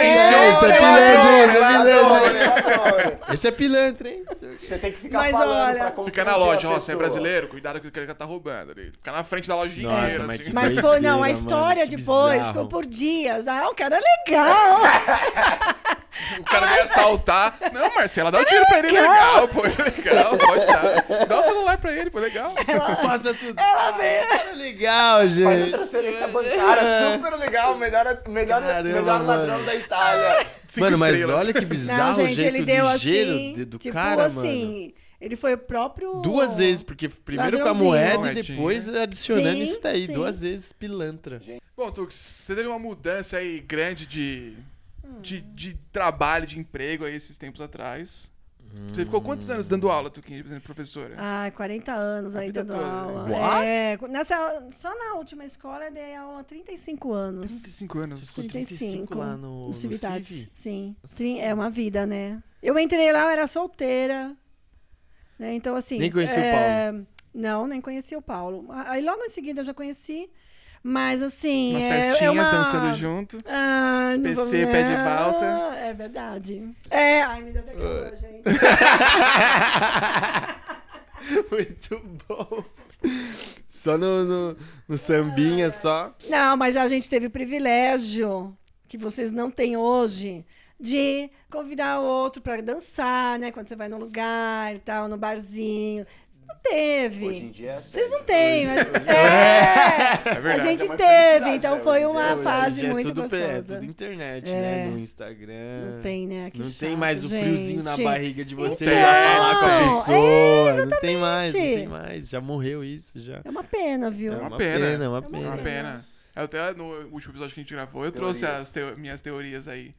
pilantra, esse é pilantra, hein? Você tem que ficar Mas falando olha, pra Fica constranger na loja, a ó, você é pessoa. brasileiro, cuidado com o que ele tá roubando ali. Fica na frente da loja Nossa, inteira, mas assim. que Mas foi, não, a doideira, história mano, que depois bizarro. ficou por dias. Ah, o cara é legal. O cara veio assaltar. Não, Marcela, dá um tiro pra ele, legal, pô, legal, pode dar. Dá o celular pra ele, pô, legal. Passa tudo. Ela veio. É legal, Faz a gente. transferência bancária, super legal, melhor Caramba, ladrão mano. da Itália. Cinco Mas estrelas. olha que bizarro Não, o gente, jeito ele deu ligeiro assim, do tipo cara, mano. assim, ele foi o próprio... 2 vezes, porque primeiro com a Ladrãozinho. moeda e Moedinha. depois adicionando Sim, isso daí. sim. 2 vezes pilantra. Bom, Tux, você teve uma mudança aí grande de trabalho, de emprego aí esses tempos atrás. Você ficou quantos anos dando aula, Tuquinha, professora? Ai, 40 anos aí vida dando toda. aula. What? Só na última escola eu dei aula há 35 anos. 35 anos. Você ficou 35 lá no Civitats, Civi? sim. É uma vida, né? Eu entrei lá, eu era solteira. Né? Então, assim... Nem conheci o Paulo. Não, nem conheci o Paulo. Aí logo em seguida eu já conheci, mas assim... Umas festinhas dançando junto. PC, pé de valsa. É verdade. Ai, me deu até calor, gente. Muito bom. Só no sambinha, só. Não, mas a gente teve o privilégio, que vocês não têm hoje, de convidar o outro para dançar, né? Quando você vai num lugar e tal, no barzinho. Não teve. Hoje em dia Vocês não têm, mas... verdade. A gente É uma teve, felicidade, então né? foi Hoje em uma dia fase muito tudo gostosa. tudo internet, né? No Instagram. Não tem, né? Que Não chato, tem mais o friozinho na gente. barriga de você Então, ir lá falar com a pessoa. Não exatamente. tem mais, não tem mais. Já morreu isso, já. É uma pena, viu? É uma pena. É uma É pena. uma pena. Até no último episódio que a gente gravou, eu trouxe minhas teorias aí.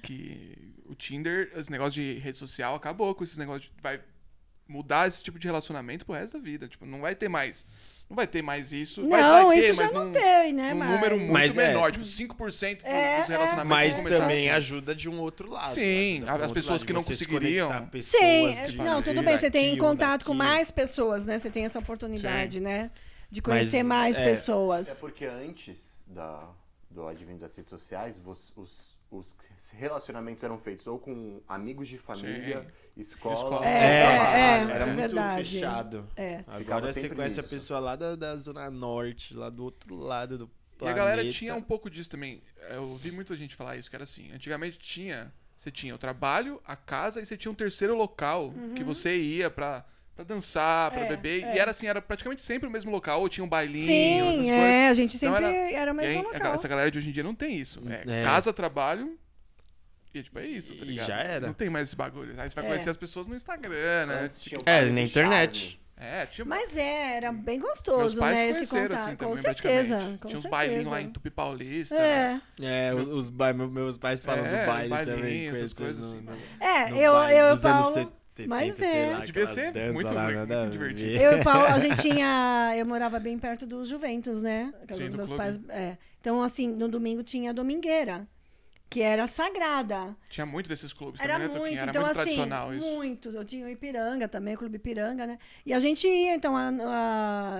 Que o Tinder, esse negócio de rede social, acabou com esse negócio de... Vai mudar esse tipo de relacionamento pro resto da vida. Tipo, não vai ter mais... Não vai ter mais isso. Não, vai ter, isso mas já não tem, né? um mas... número muito Mas menor. Tipo, 5% dos relacionamentos Mas vão começar também assim. ajuda de um outro lado. Sim, ajuda de um as outro pessoas lado, que não você se conseguiriam. conectar, pessoas Sim, que não, tudo vir bem, você tem daqui, contato com daqui. mais pessoas, né? Você tem essa oportunidade, Sim. né? De conhecer Mas, mais É pessoas. porque antes do advento das redes sociais, os relacionamentos eram feitos ou com amigos de família, escola. É, trabalho. Era muito verdade. fechado. É. Ficava Agora você sempre conhece a nisso. pessoa lá da Zona Norte, lá do outro lado do E planeta. a galera tinha um pouco disso também. Eu ouvi muita gente falar isso, que era assim. Antigamente você tinha o trabalho, a casa e você tinha um terceiro local que você ia pra dançar, pra beber. E era assim, era praticamente sempre o mesmo local. Ou tinha um bailinho, essas Sim, coisas. a gente Então sempre era o E mesmo aí, local. essa galera de hoje em dia não tem isso. É. Casa, trabalho... E tipo, é isso, tá E ligado? já era. Não tem mais esse bagulho. Aí você vai conhecer as pessoas no Instagram, né? Antes tinha o É, baile na de internet. É, tinha... Mas era bem Meus gostoso, pais né? Esse conheceram, contato. assim, Com também, certeza. praticamente. Com Tinha uns certeza. bailinhos lá em Tupi Paulista. É. Meus pais falam do baile também. bailinhos, essas conhecidos coisas assim. no Eu baile e o dos anos Paulo... 70, mas sei lá, Devia aquelas ser danças muito lá, legal, nada muito a divertido. ver. Eu e o Paulo, a gente tinha... Eu morava bem perto do Juventus, né? Sim, Os no meus clube. pais... Então, assim, no domingo tinha a domingueira, que era sagrada. Tinha muito desses clubes Era também, né, Toquinho? muito, Era então muito assim, tradicional isso. muito. Eu tinha o Ipiranga também, o Clube Ipiranga, né? E a gente ia, então,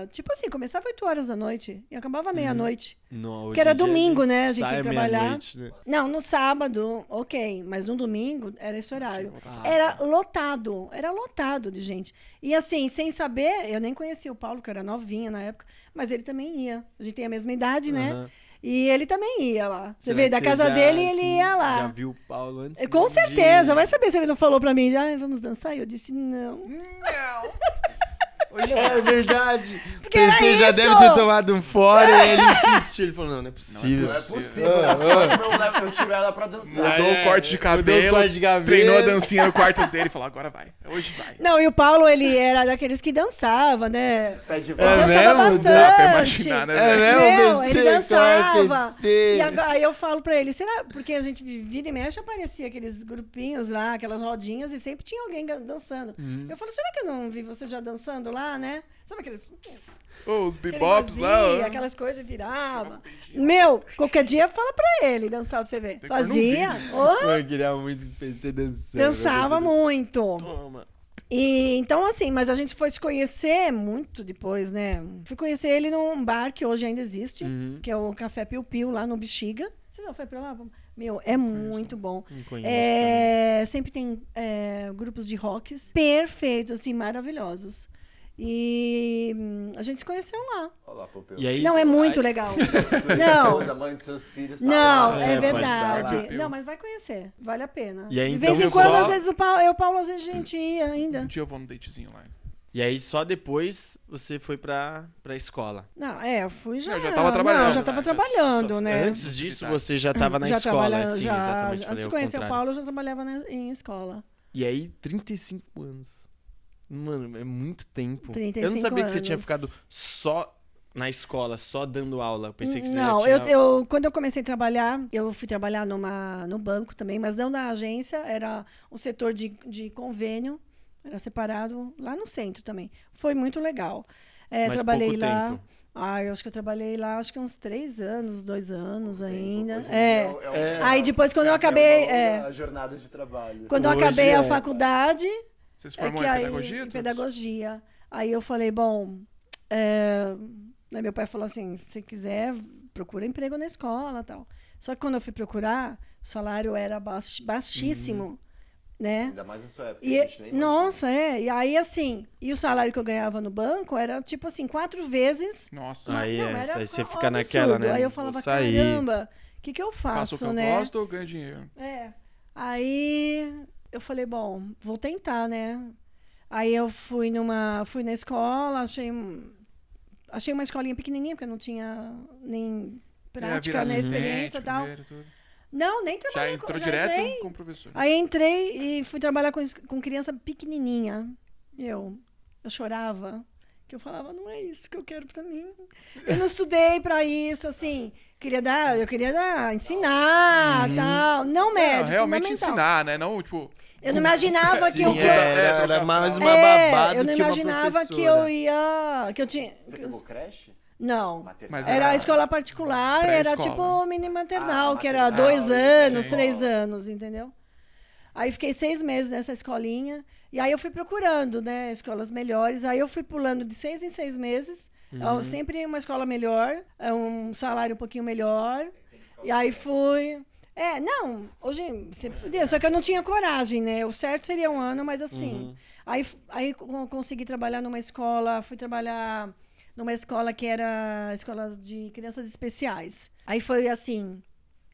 tipo assim, começava 8 horas da noite e acabava meia-noite. Não, Porque era hoje em dia domingo, né? A gente sai ia trabalhar. meia-noite, né? Não, no sábado, ok. Mas no domingo era esse horário. voltava. Era lotado de gente. E assim, sem saber, eu nem conhecia o Paulo, que eu era novinha na época, mas ele também ia. A gente tem a mesma idade, né? Aham. E ele também ia lá. Você Será veio que da casa já, dele e ele assim, ia lá. Já viu o Paulo antes? Com certeza. Vai saber se ele não falou pra mim, vamos dançar? E eu disse, não. Não! É verdade. Porque era PC já isso. deve ter tomado um fora e ele insistiu. Ele falou, não é possível. Não é possível. Na próxima eu tiro ela pra dançar. Mudou o corte de cabelo, treinou a treinou dancinha no quarto dele e falou, agora vai. Hoje vai. Não, e o Paulo, ele era daqueles que dançava, né? Pé de É valsa. Dançava mesmo? bastante. Dá pra imaginar, né, É velho? mesmo, Ele PC? dançava. Qual é PC? E agora, aí eu falo pra ele, será? Porque a gente vira e mexe, aparecia aqueles grupinhos lá, aquelas rodinhas, e sempre tinha alguém dançando. Eu falo, será que eu não vi você já dançando lá, né? Sabe aqueles... Os aquele bebops lá. vazio, ó. aquelas coisas virava. Meu, qualquer dia fala pra ele dançar pra você ver. Tem que pôr no Fazia. vídeo. Oh, Eu queria muito que o PC dançando. dançava muito. Toma. E então, assim, mas a gente foi se conhecer muito depois, né? Fui conhecer ele num bar que hoje ainda existe, que é o Café Piu Piu, lá no Bexiga. Você já foi pra lá? Meu, é muito bom. Não conheço Sempre tem grupos de rocks perfeitos, assim, maravilhosos. E a gente se conheceu lá. Olha lá, Popeu. E aí, Não, é muito legal. Não. A mãe dos seus filhos tá Não, lá. é pode verdade. estar lá. Não, mas vai conhecer. Vale a pena. E aí, de então, vez em eu quando, só- às vezes, o Paulo, às vezes a gente ia ainda. Um dia eu vou no datezinho lá. E aí, só depois você foi pra escola. Não, eu fui já. Eu já tava trabalhando, Não, já tava né? trabalhando, Só- né? Antes disso, você já tava na já escola, trabalhava, assim, já, exatamente. Antes falei de ao conhecer o contrário. Paulo, eu já trabalhava em escola. E aí, 35 anos. Mano, é muito tempo. 35 eu não sabia que você tinha anos. ficado só na escola, só dando aula. Eu pensei que você Não, já tinha... quando eu comecei a trabalhar, eu fui trabalhar no banco também, mas não na agência, era um setor de convênio, era separado lá no centro também. Foi muito legal. Mas Trabalhei pouco lá. tempo. Eu acho que eu trabalhei lá, acho que uns 3 anos, 2 anos ainda. Hoje em dia Aí depois, quando eu acabei. A jornada de trabalho. Quando eu Hoje acabei a é. faculdade, Você se formou em pedagogia? Em pedagogia. Aí eu falei, bom... Aí meu pai falou assim, se quiser, procura emprego na escola e tal. Só que quando eu fui procurar, o salário era baixíssimo, né? Ainda mais na sua época. Nossa, E aí, assim, e o salário que eu ganhava no banco era, tipo assim, 4 vezes. Nossa. Aí, era aí você um fica absurdo. naquela, né? Aí eu falava, caramba, o que eu faço, Faço o que eu gosto ou ganho dinheiro? Aí eu falei, bom, vou tentar, né? Aí eu fui na escola, achei uma escolinha pequenininha, porque eu não tinha nem prática, nem experiência e tal. Não, nem trabalhei. Já entrou direto como professor. Aí entrei e fui trabalhar com criança pequenininha. Eu chorava, que eu falava, não é isso que eu quero pra mim. Eu não estudei pra isso, assim. Eu queria ensinar, tal. Não médio, realmente fundamental. ensinar, né? Não, tipo... Eu não imaginava que era mais uma babada eu não que uma imaginava que professora. eu ia... Que eu tinha... Você pegou creche? Não. Mas Era a escola particular, era pré-escola. tipo mini maternal, que era maternal, 2 anos, sim. 3 anos, entendeu? Aí fiquei 6 meses nessa escolinha. E aí eu fui procurando, né, escolas melhores. Aí eu fui pulando de 6 em 6 meses. Sempre uma escola melhor, um salário um pouquinho melhor. E aí fui... não, hoje você podia, só que eu não tinha coragem, né? O certo seria 1 ano, mas assim... Aí consegui trabalhar numa escola, fui trabalhar numa escola que era escola de crianças especiais. Aí foi assim...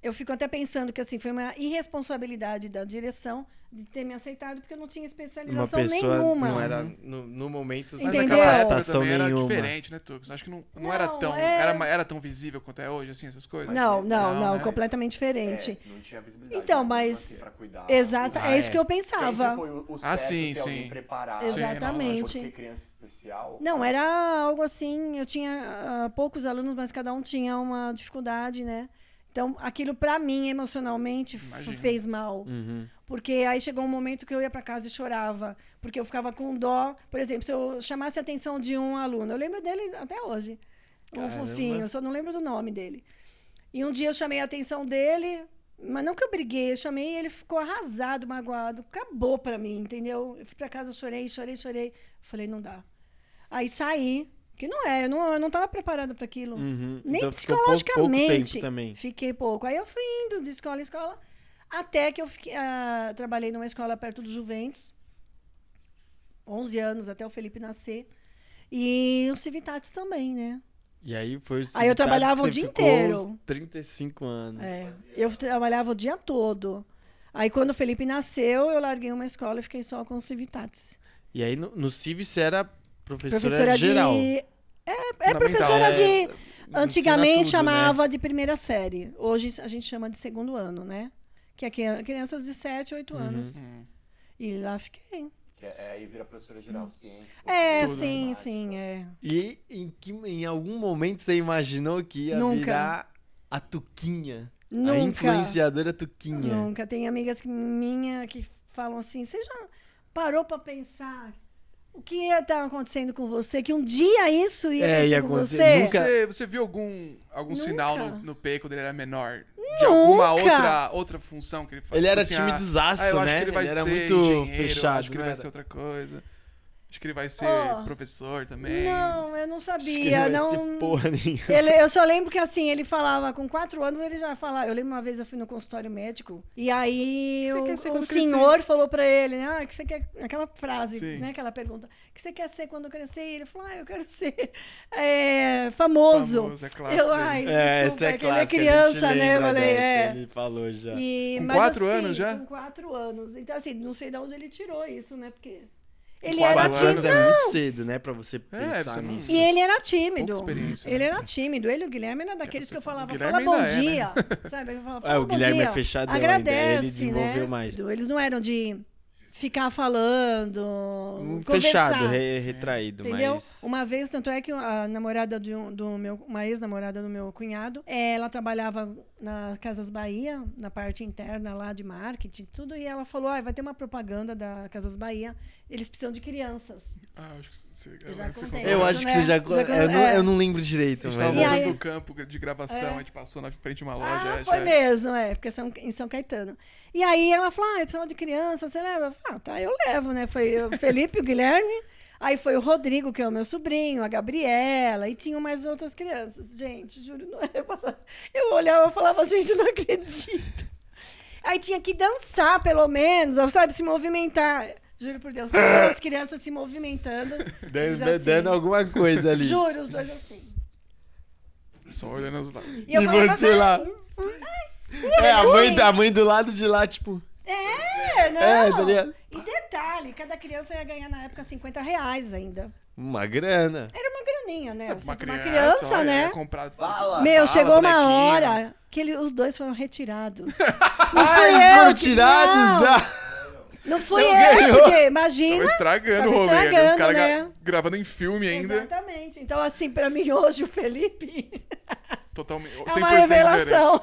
Eu fico até pensando que assim, foi uma irresponsabilidade da direção de ter me aceitado, porque eu não tinha especialização uma pessoa nenhuma. Não era, no momento, Mas Entendeu? naquela época capacitação também era nenhuma. diferente, né, Tux? Acho que não era Não, tão... Era tão visível quanto é hoje, assim, essas coisas? Não, né? completamente diferente. Não tinha visibilidade. Então, mesmo mas... assim, pra cuidar. Exato, é isso que eu pensava. Sempre foi o certo sim, ter alguém sim. preparado. Exatamente. Porque criança especial... Não, era algo assim, eu tinha poucos alunos, mas cada um tinha uma dificuldade, né? Então, aquilo pra mim, emocionalmente, fez mal. Porque aí chegou um momento que eu ia pra casa e chorava, porque eu ficava com dó. Por exemplo, se eu chamasse a atenção de um aluno, eu lembro dele até hoje, fofinho, eu só não lembro do nome dele. E um dia eu chamei a atenção dele, mas não que eu briguei, eu chamei e ele ficou arrasado, magoado, acabou pra mim, entendeu? Eu fui pra casa, chorei. Falei, não dá. Aí saí. Que eu não estava preparada para aquilo. Nem então, psicologicamente. Pouco tempo também. Fiquei pouco. Aí eu fui indo de escola em escola, até que eu trabalhei numa escola perto do Juventus, 11 anos, até o Felipe nascer. E o Civitatis também, né? E aí foi o Aí eu trabalhava o dia inteiro. Uns 35 anos. Eu trabalhava o dia todo. Aí quando o Felipe nasceu, eu larguei uma escola e fiquei só com o Civitatis. E aí no Civ você era professora geral. Professora de... Antigamente tudo, né? De primeira série. Hoje a gente chama de 2º ano, né? Que é crianças de 7, 8 anos. E lá fiquei. Aí vira professora geral, ciência. Sim. E em algum momento você imaginou que ia virar a Tuquinha? Nunca. A influenciadora Tuquinha. Nunca. Tem amigas minhas que falam assim, você já parou pra pensar... O que ia estar acontecendo com você? Que um dia isso ia acontecer com você? Nunca... Você viu algum sinal no P quando ele era menor? Nunca. De alguma outra função que ele fazia? Ele era assim, timidosaço, eu acho né? que ele vai era ser muito engenheiro, fechado. Acho que ele vai ser outra coisa. Acho que ele vai ser professor também. Não, eu não Acho que sabia. ele vai Não... ser porra nenhuma. Eu só lembro que assim, ele falava, com 4 anos ele já falava. Eu lembro uma vez eu fui no consultório médico, e aí o senhor falou pra ele, né? Que você quer. Aquela frase, né? Aquela pergunta. O que você quer ser quando crescer? E ele falou, eu quero ser famoso. É clássico. Desculpa, essa é que ele é clássica, criança, né? Eu falei, Ele falou já. Com mas, 4 assim, anos já? Com 4 anos. Então, assim, não sei de onde ele tirou isso, né? Porque. Ele 4 era anos tímido. é muito cedo, né? Pra você pensar você não- nisso. E ele era tímido. Pouca experiência, Ele né? era tímido. Ele e o Guilherme era daqueles que eu falava, o fala Guilherme bom ainda é, dia. Sabe? Eu falava, fala o bom Guilherme dia. é fechadão Agradece, ainda, ele desenvolveu né? mais. Eles não eram de ficar falando, Fechado, conversar. retraído, Entendeu? mas... Uma vez, tanto é que a namorada uma ex-namorada do meu cunhado, ela trabalhava na Casas Bahia, na parte interna lá de marketing, tudo, e ela falou, vai ter uma propaganda da Casas Bahia, eles precisam de crianças. Acho que você... Eu já contei. Eu Isso, acho que né? você já... Eu não lembro A direito, gente mas... tava voltando aí- do campo de gravação, a gente passou na frente de uma loja. Foi mesmo, porque em São Caetano. E aí ela falou, eu precisava de criança, você leva? Eu falei, tá, eu levo, né? Foi o Felipe, o Guilherme, aí foi o Rodrigo, que é o meu sobrinho, a Gabriela, e tinham mais outras crianças. Gente, juro, não era passar. Eu olhava e falava, gente, não acredito. Aí tinha que dançar, pelo menos, sabe, se movimentar. Juro por Deus, todas as crianças se movimentando. eles assim. Dando alguma coisa ali. Juro, os dois assim. Só olhando os lados. E eu E falava, você lá. A mãe do lado de lá, tipo... não. tá ligado? E detalhe, cada criança ia ganhar na época R$50 ainda. Uma grana. Era uma graninha, né? Uma Uma criança, criança, olha, né? ia comprar Bala. Meu, chegou uma bonequinho. hora que os dois foram retirados. Não Ah, fui eles eu foram que- tirados! Não fui Não eu, ganhou. porque imagina. Tava estragando Tava o rolê. Os estragando, caras né? gravando em filme ainda. Exatamente. Então, assim, pra mim hoje o Felipe Totalmente. é uma 100% revelação.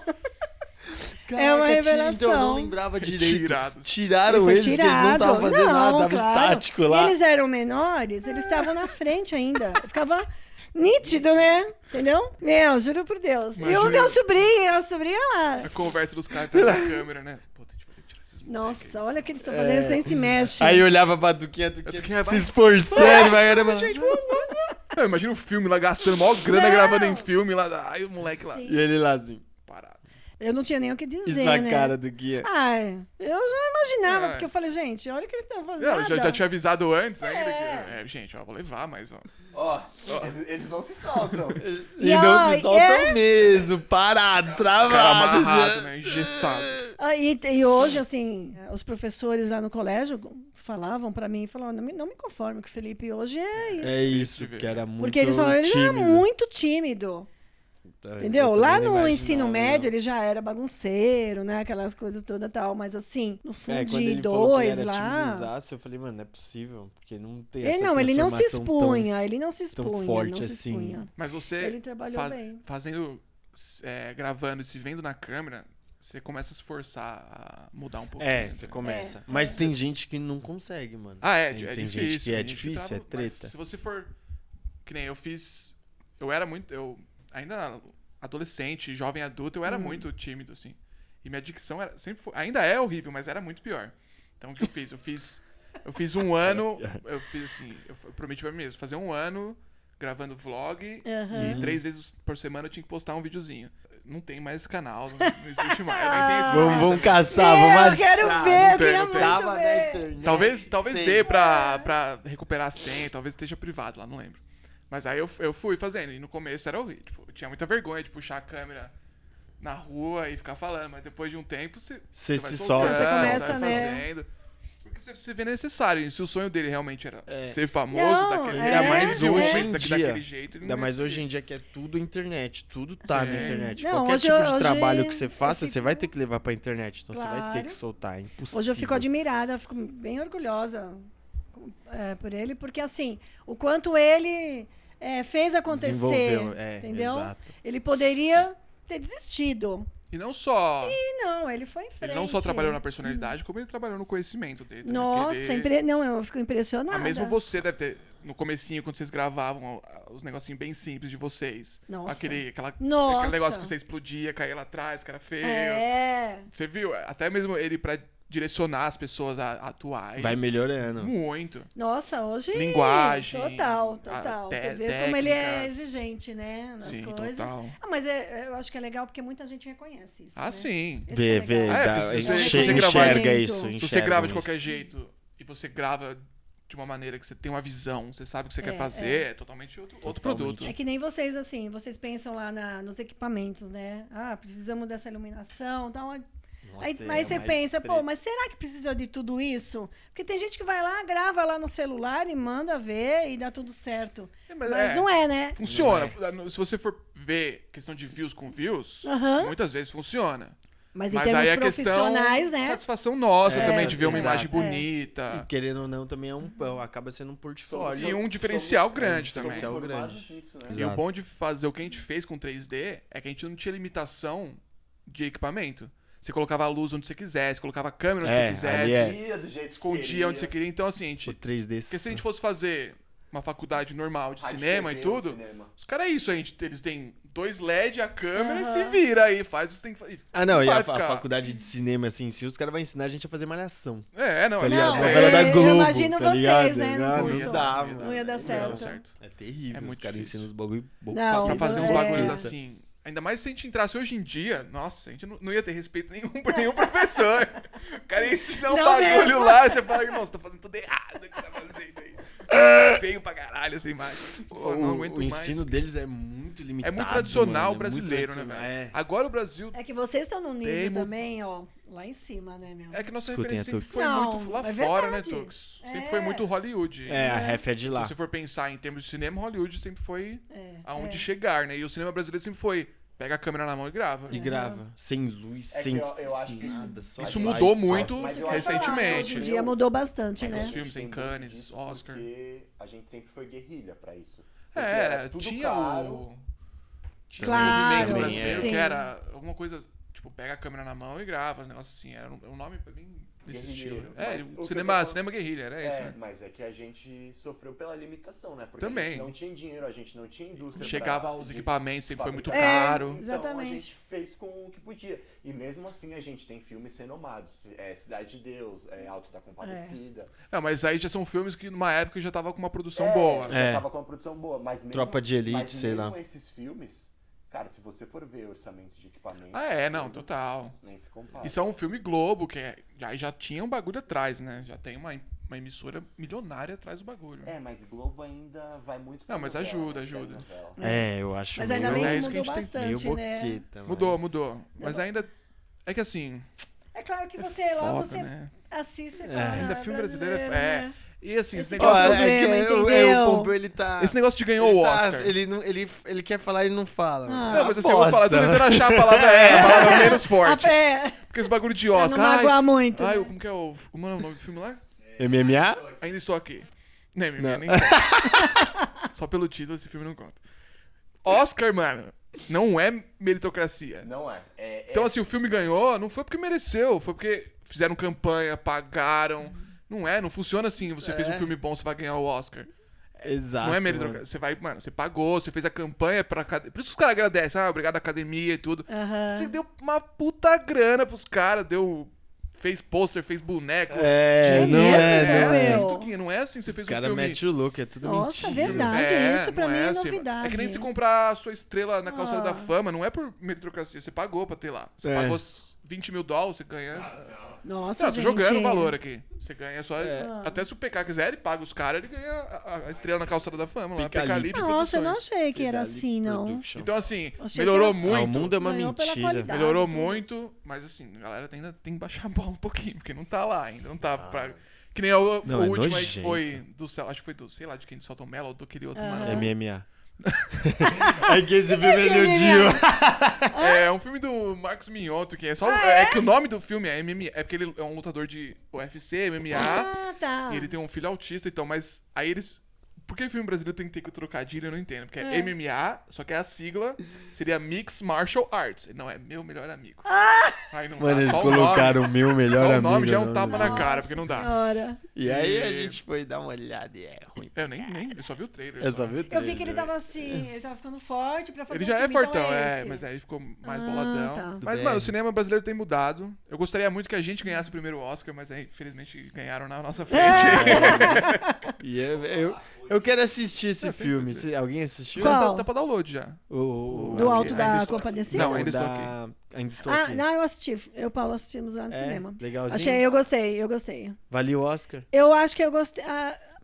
É uma Caraca, revelação. Então eu não lembrava direito. Retirados. Tiraram Foi eles porque eles não estavam fazendo nada, tava claro. estático E lá. eles eram menores, eles estavam na frente ainda. Ficava nítido, né? Entendeu? Meu, juro por Deus. E o Imagina- meu sobrinho, a sobrinha lá. A conversa dos caras atrás da câmera, né? Pô, a gente vai ter que tirar esses moleques aí. Nossa, olha o que eles estão fazendo, eles nem se mexem. Aí eu olhava pra Duquinha, A Duquinha Duquinha vai- se esforçando, vai caramba. Não, imagina o filme lá gastando maior grana Não. gravando em filme lá. Aí o moleque lá. Sim. E ele lá assim. Parado. Eu não tinha nem o que dizer, Isso a né? cara do Guia. Ai, eu já imaginava, É. porque eu falei, gente, olha o que eles estão fazendo. Não, já tinha avisado antes ainda É. que. Gente, ó, vou levar, mas ó. Ó, eles não se soltam. E não se soltam é. mesmo, parado, Cara travado. amarrado, né? Engessado. E hoje, assim, os professores lá no colégio falavam pra mim, falavam, não me conformo que o Felipe hoje é isso. É isso, que era muito Porque eles falaram, ele era tímido. muito tímido. Então, Entendeu? eu Lá também não no imaginava, ensino não. médio ele já era bagunceiro, né? Aquelas coisas todas e tal. Mas assim, no É, fundo quando de ele falou que dois era lá. timizaço, eu falei, mano, não é possível, porque não tem Ele essa ele não se transformação tão- expunha, ele não se tão expunha. forte não se assim. expunha. Mas você Ele trabalhou bem. fazendo, gravando e se vendo na câmera, você começa a se forçar a mudar um pouquinho. É, você né? começa. Mas tem gente que não consegue, mano. Ah, é Tem difícil. gente que é a gente difícil, tava- é mas treta. se você for. Que nem eu fiz. Eu era muito. Eu ainda adolescente, jovem adulto, eu era muito tímido, assim. E minha dicção era. Sempre foi, ainda é horrível, mas era muito pior. Então o que eu fiz? Eu fiz um ano. Eu fiz assim. Eu prometi pra mim mesmo, fazer um ano gravando vlog. Aham. E 3 vezes por semana eu tinha que postar um videozinho. Não tem mais esse canal, não existe mais. Eu nem tenho esses Vamos, vídeos vamos também. caçar, Meu, vamos eu quero achar. ver, não eu tem, queria não muito tem. Tava na ver. internet. Talvez Tem. dê pra recuperar a senha, talvez esteja privado lá, não lembro. Mas aí eu fui fazendo, e no começo era horrível. Tipo, eu tinha muita vergonha de puxar a câmera na rua e ficar falando, mas depois de um tempo você Você vai se soltando, solta. Você começa, vai né? fazendo. Porque você vê necessário, e se o sonho dele realmente era É. ser famoso Não, daquele é. Ainda mais jeito, hoje em daquele dia. jeito, ele Ainda não mais ia hoje em dia que é tudo internet, tudo tá na Sim. internet. Não, Qualquer hoje tipo eu- de hoje trabalho que você eu faça, fico- você vai ter que levar pra internet. Então você vai ter Claro. que soltar, é impossível. Hoje eu fico admirada, fico bem orgulhosa por ele, porque assim, o quanto ele fez acontecer, Desenvolveu, entendeu? exato. Ele poderia ter desistido. E não só. E não, ele foi em frente. Ele não só trabalhou na personalidade, como ele trabalhou no conhecimento dele. também, Nossa, porque ele- não, eu fico impressionada. Mesmo você deve ter, no comecinho, quando vocês gravavam os negocinhos bem simples de vocês. Nossa. Aquele Nossa. negócio que você explodia, caía lá atrás, que era feio. É. Você viu? Até mesmo ele pra direcionar as pessoas a atuar. Vai melhorando. Muito. Nossa, hoje. Linguagem, Total. a Você vê como ele é técnicas. exigente, né? Nas Sim, coisas. total. Mas eu acho que é legal porque muita gente reconhece isso. Ah, né? sim. Esse Vê, que é legal. É, dá- se você enxerga gravar- isso. Se você enxergam grava de isso. qualquer jeito e você grava de uma maneira que você tem uma visão, você sabe o que você quer É, fazer, é totalmente outro produto. É que nem vocês, assim, vocês pensam lá nos equipamentos, né? Ah, precisamos dessa iluminação e tal. Nossa, Aí é você mais pensa, preto. pô, mas será que precisa de tudo isso? Porque tem gente que vai lá, grava lá no celular e manda ver e dá tudo certo. Mas não é, né? Funciona. Se você for ver questão de views com views, Aham. muitas vezes funciona. Mas em Mas termos aí a questão profissionais, né? satisfação nossa É, também de ver uma exato. imagem bonita. E querendo ou não, também acaba sendo um portfólio. E um diferencial grande também. diferencial Somos grande. formados nisso, né? E o Exato. bom de fazer o que a gente fez com 3D é que a gente não tinha limitação de equipamento. Você colocava a luz onde você quisesse, colocava a câmera onde você ali quisesse, Do jeito que escondia queria. onde você queria. Então, assim, O 3D. porque se a gente fosse fazer uma faculdade normal de Rádio, cinema TV, e tudo, cinema. os caras é isso, eles têm 2 LED, a câmera e se vira aí, faz o que você tem que fazer. Ah, não, e a vai ficar- faculdade de cinema, assim, se os caras vão ensinar a gente a fazer malhação. Não, Tá é ligado? Não, Novela da eu Globo, imagino tá vocês, ligado? né, no Ah, curso. não dá, Não mano. Não ia dar Não, certo. É terrível, É muito os caras difícil. ensinam os bagulho Não, Pra fazer uns É. bagulhos assim. Ainda mais se a gente entrasse hoje em dia, nossa, a gente não ia ter respeito nenhum por nenhum professor. O cara ia ensinar um Não bagulho mesmo. lá e você fala, nossa, você tá fazendo tudo errado o que tá fazendo aí. Feio pra caralho essa imagem. Você fala, não aguento O mais. ensino deles é muito limitado. É muito tradicional mano, é brasileiro, muito né, tradicional, velho? é. Agora o Brasil. É que vocês estão num nível Tem mu- também, ó, lá em cima, né, meu? É que nossa Escutem referência a sempre Tux. foi Não, muito lá é fora, verdade. né, Tux? Sempre É. foi muito Hollywood. É, a ref é de Se lá. você for pensar em termos de cinema, Hollywood sempre foi É, aonde chegar, né? E o cinema brasileiro sempre foi, pega a câmera na mão e grava. E grava. Sem luz, É sem que eu acho que nada. Só Isso vai, mudou só muito vai. Mas eu acho que recentemente. Hoje em dia mudou bastante, É, né? os filmes tem em muito Cannes, disso Oscar. Porque a gente sempre foi guerrilha pra isso. Porque era tudo tinha caro. o. Tinha Claro, um movimento também, brasileiro sim. que era alguma coisa, tipo, pega a câmera na mão e grava, um negócio assim. Era um nome bem desse Guerrilheiro. estilo. É, Mas o que eu cinema, tô cinema guerrilha, era isso, né? Mas é que a gente sofreu pela limitação, né? Porque a Também. gente não tinha dinheiro, a gente não tinha indústria. Chegava pra- aos de equipamentos, sempre foi muito fabricar. caro. Então a Exatamente. gente fez com o que podia. E mesmo assim a gente tem filmes renomados. Cidade de Deus, Alto da Compadecida. Não, mas aí já são filmes que numa época já tava com uma produção É, boa. Já É. tava com uma produção boa. Mas mesmo, Tropa de Elite, mas sei mesmo lá. esses filmes, cara, se você for ver orçamentos de equipamentos... Não, coisas, total. Nem se compara. Isso é um filme Globo, que já tinha um bagulho atrás, né? Já tem uma emissora milionária atrás do bagulho. Mas Globo ainda vai muito pra Não, mas novela, ajuda, né? ajuda. Novela. É, eu acho Mas ainda bem é que isso que a mudou gente tem. meio bastante, né? boqueta. Mudou, mas- mudou. Mas ainda. É que assim. É claro que É você logo foda, você né? assiste e fala, Ainda ah, filme brasileiro né? E assim, esse Esse Ó, negócio. negócio- é que problema, o entendeu? Pompeu, ele tá... Esse negócio de ganhou ele o tá- Oscar. ele quer falar e não fala. Ah. Não, mas assim, eu vou falar, tô Bosta. tentando achar a palavra menos A forte. pé, Porque esse bagulho de pra Oscar. não magoar muito. Ai, né? como que é o. Como é o nome do filme lá? MMA? Ainda estou aqui. Nem, Não. nem conta. Só pelo título esse filme não conta. Oscar, mano, não é meritocracia. Não é. Então, assim, o filme ganhou, não foi porque mereceu, foi porque fizeram campanha, pagaram. Não funciona assim. Você fez um filme bom, você vai ganhar o Oscar. Exato. Não é mano. meritocracia. Você vai, mano, você pagou, você fez a campanha pra academia. Por isso que os caras agradecem. Obrigado à academia e tudo. Aham. Você deu uma puta grana pros caras, fez pôster, fez boneco. É, Que não mesmo, é, não meu? é. Meu? Tuquinha, não é assim, você Os fez um caras filme. metem o louco, é tudo Nossa, mentira. verdade. Isso pra não mim é assim, novidade. É que nem você comprar a sua estrela na calçada Ah. da fama, não é por meritocracia, você pagou pra ter lá. Você É. pagou $20 mil, você ganha. Nossa, Não, tô gente. jogando o valor aqui. Você ganha só. É. Até se o PK quiser, ele paga os caras, ele ganha a estrela na calçada da fama lá. Pica PK Libre. Libre Nossa, eu não Produções. achei que era Pedalite assim, não. Productions. Então, assim, Achei melhorou que Ah, muito. o mundo é uma Ganhou pela mentira. qualidade. Melhorou muito, mas assim, a galera ainda tem que baixar a bola um pouquinho, porque não tá lá ainda. Não tá pra. Que nem o Não, é último aí que nojento. foi do céu. Acho que foi do, sei lá, de quem? Do Celton Mello ou do aquele outro mano. MMA. É que esse filme é eludinho. É um filme do Marcos Minhoto, que é só. É que o nome do filme é MMA. É porque ele é um lutador de UFC, MMA. Ah, tá. E ele tem um filho autista, então, mas aí eles. Por que filme brasileiro tem que ter que trocadilho? Eu não entendo. Porque é MMA, só que a sigla seria Mixed Martial Arts. Ele não é meu melhor amigo. Aí não Mano, dá, eles só o nome. colocaram o meu melhor Só o amigo. nome já é um no tapa nome. na cara, porque não dá. Senhora. E aí a gente foi dar uma olhada e é ruim. Eu eu só vi o trailer. Eu só vi o Eu trailer. vi que ele tava assim, ele tava ficando forte pra fazer Ele um já é filme, então fortão, esse. mas aí ele ficou mais Ah, boladão. tá. Mas, Do mano, o BR. cinema brasileiro tem mudado. Eu gostaria muito que a gente ganhasse o primeiro Oscar, mas aí, infelizmente, ganharam na nossa frente. E eu quero assistir esse Ah, sempre filme. assim. Alguém assistiu? Qual? Tá pra download já. Do Alto Ainda da estou- Compadecida? Não, ainda estou aqui. Ainda estou Ah, aqui. não, eu assisti. Eu e o Paulo assistimos lá no cinema. Legalzinho. Achei, eu gostei. Valia o Oscar? Eu acho que eu gostei.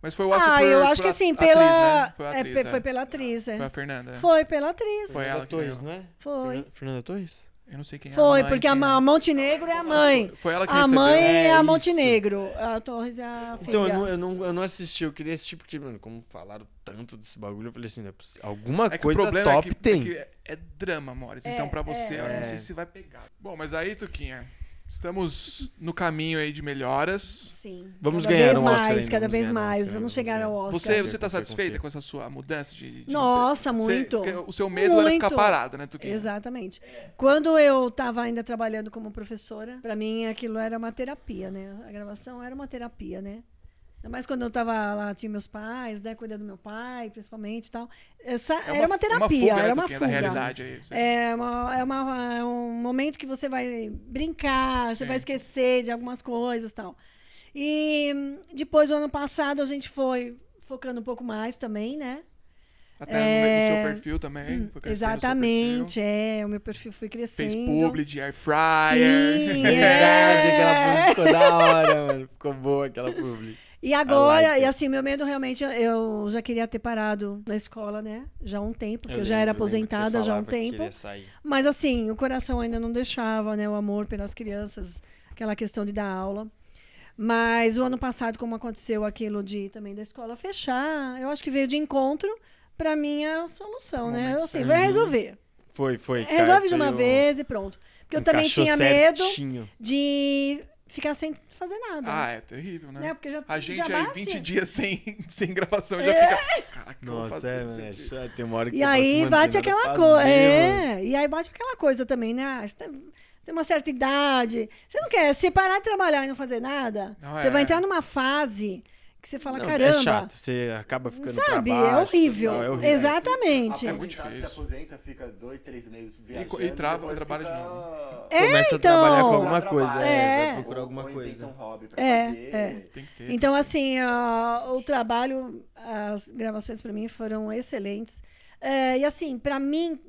Mas foi o Oscar eu acho que assim, atriz, pela. né? Foi a atriz, Foi pela atriz, é. Foi a Fernanda. Foi pela atriz. Foi ela que Torres, ganhou. não é? Foi. Fernanda Torres? Eu não sei quem é Foi, a mãe, porque quem a Montenegro é a mãe. Foi ela que A recebeu. mãe é a isso. Montenegro. A Torres é a filha. Então, eu não assisti. Eu queria assistir porque, mano, como falaram tanto desse bagulho, eu falei assim, não é possível. Alguma É que coisa o problema top tem. é drama, Maurício. Então, pra você, eu não sei se vai pegar. Bom, mas aí, Tuquinha, Estamos no caminho aí de melhoras. Sim. Vamos cada ganhar vez um Oscar mais, ainda, cada vamos vez ganhar um mais. Oscar, Vamos chegar ao Oscar. Você tá satisfeita confio. com essa sua mudança de Nossa, muito. porque o seu medo era ficar Muito. parada, né, Tuquinha? Exatamente. Quando eu estava ainda trabalhando como professora, para mim aquilo era uma terapia, né? A gravação era uma terapia, né? Ainda mais quando eu estava lá, tinha meus pais, né? Cuidando do meu pai, principalmente e tal. Era uma terapia, fuga, né, era uma Tuquinha, fuga. da realidade aí. É um momento que você vai brincar, você vai esquecer de algumas coisas e tal. E depois, o ano passado, a gente foi focando um pouco mais também, né? Até no seu perfil também. Foi crescendo Exatamente, o seu perfil. o meu perfil foi crescendo. Fez publi de air fryer. Sim, Verdade, aquela publi ficou da hora, mano. Ficou boa aquela publi. E agora, like e assim, meu medo realmente, eu já queria ter parado na escola, né? Já há um tempo, porque eu já era aposentada já há um tempo. Mas assim, o coração ainda não deixava, né? O amor pelas crianças, aquela questão de dar aula. Mas o ano passado, como aconteceu aquilo de também da escola fechar, eu acho que veio de encontro para minha solução, né? Eu, assim, vai resolver. Foi. Resolve de uma vez e pronto. Porque eu também tinha medo de ficar sem fazer nada. Ah, é terrível, né? Porque a gente já aí 20 dias sem gravação já fica... Caraca, nossa, né? Tem uma hora que e você aí pode bate aquela coisa. E aí bate aquela coisa também, né? Você tem uma certa idade. Você não quer se parar de trabalhar e não fazer nada? Não, você vai entrar numa fase que você fala, não, caramba. É chato, você acaba ficando sabe, pra baixo. É horrível. Não, é horrível. Exatamente. É muito difícil. Se aposenta, fica 2, 3 meses viajando. E trabalha de novo. Começa a trabalhar com alguma Trabalha, coisa. É. Vai procurar alguma ou coisa. inventa um hobby pra fazer. Tem que ter. Então, assim, o trabalho, as gravações para mim foram excelentes. E assim, para mim,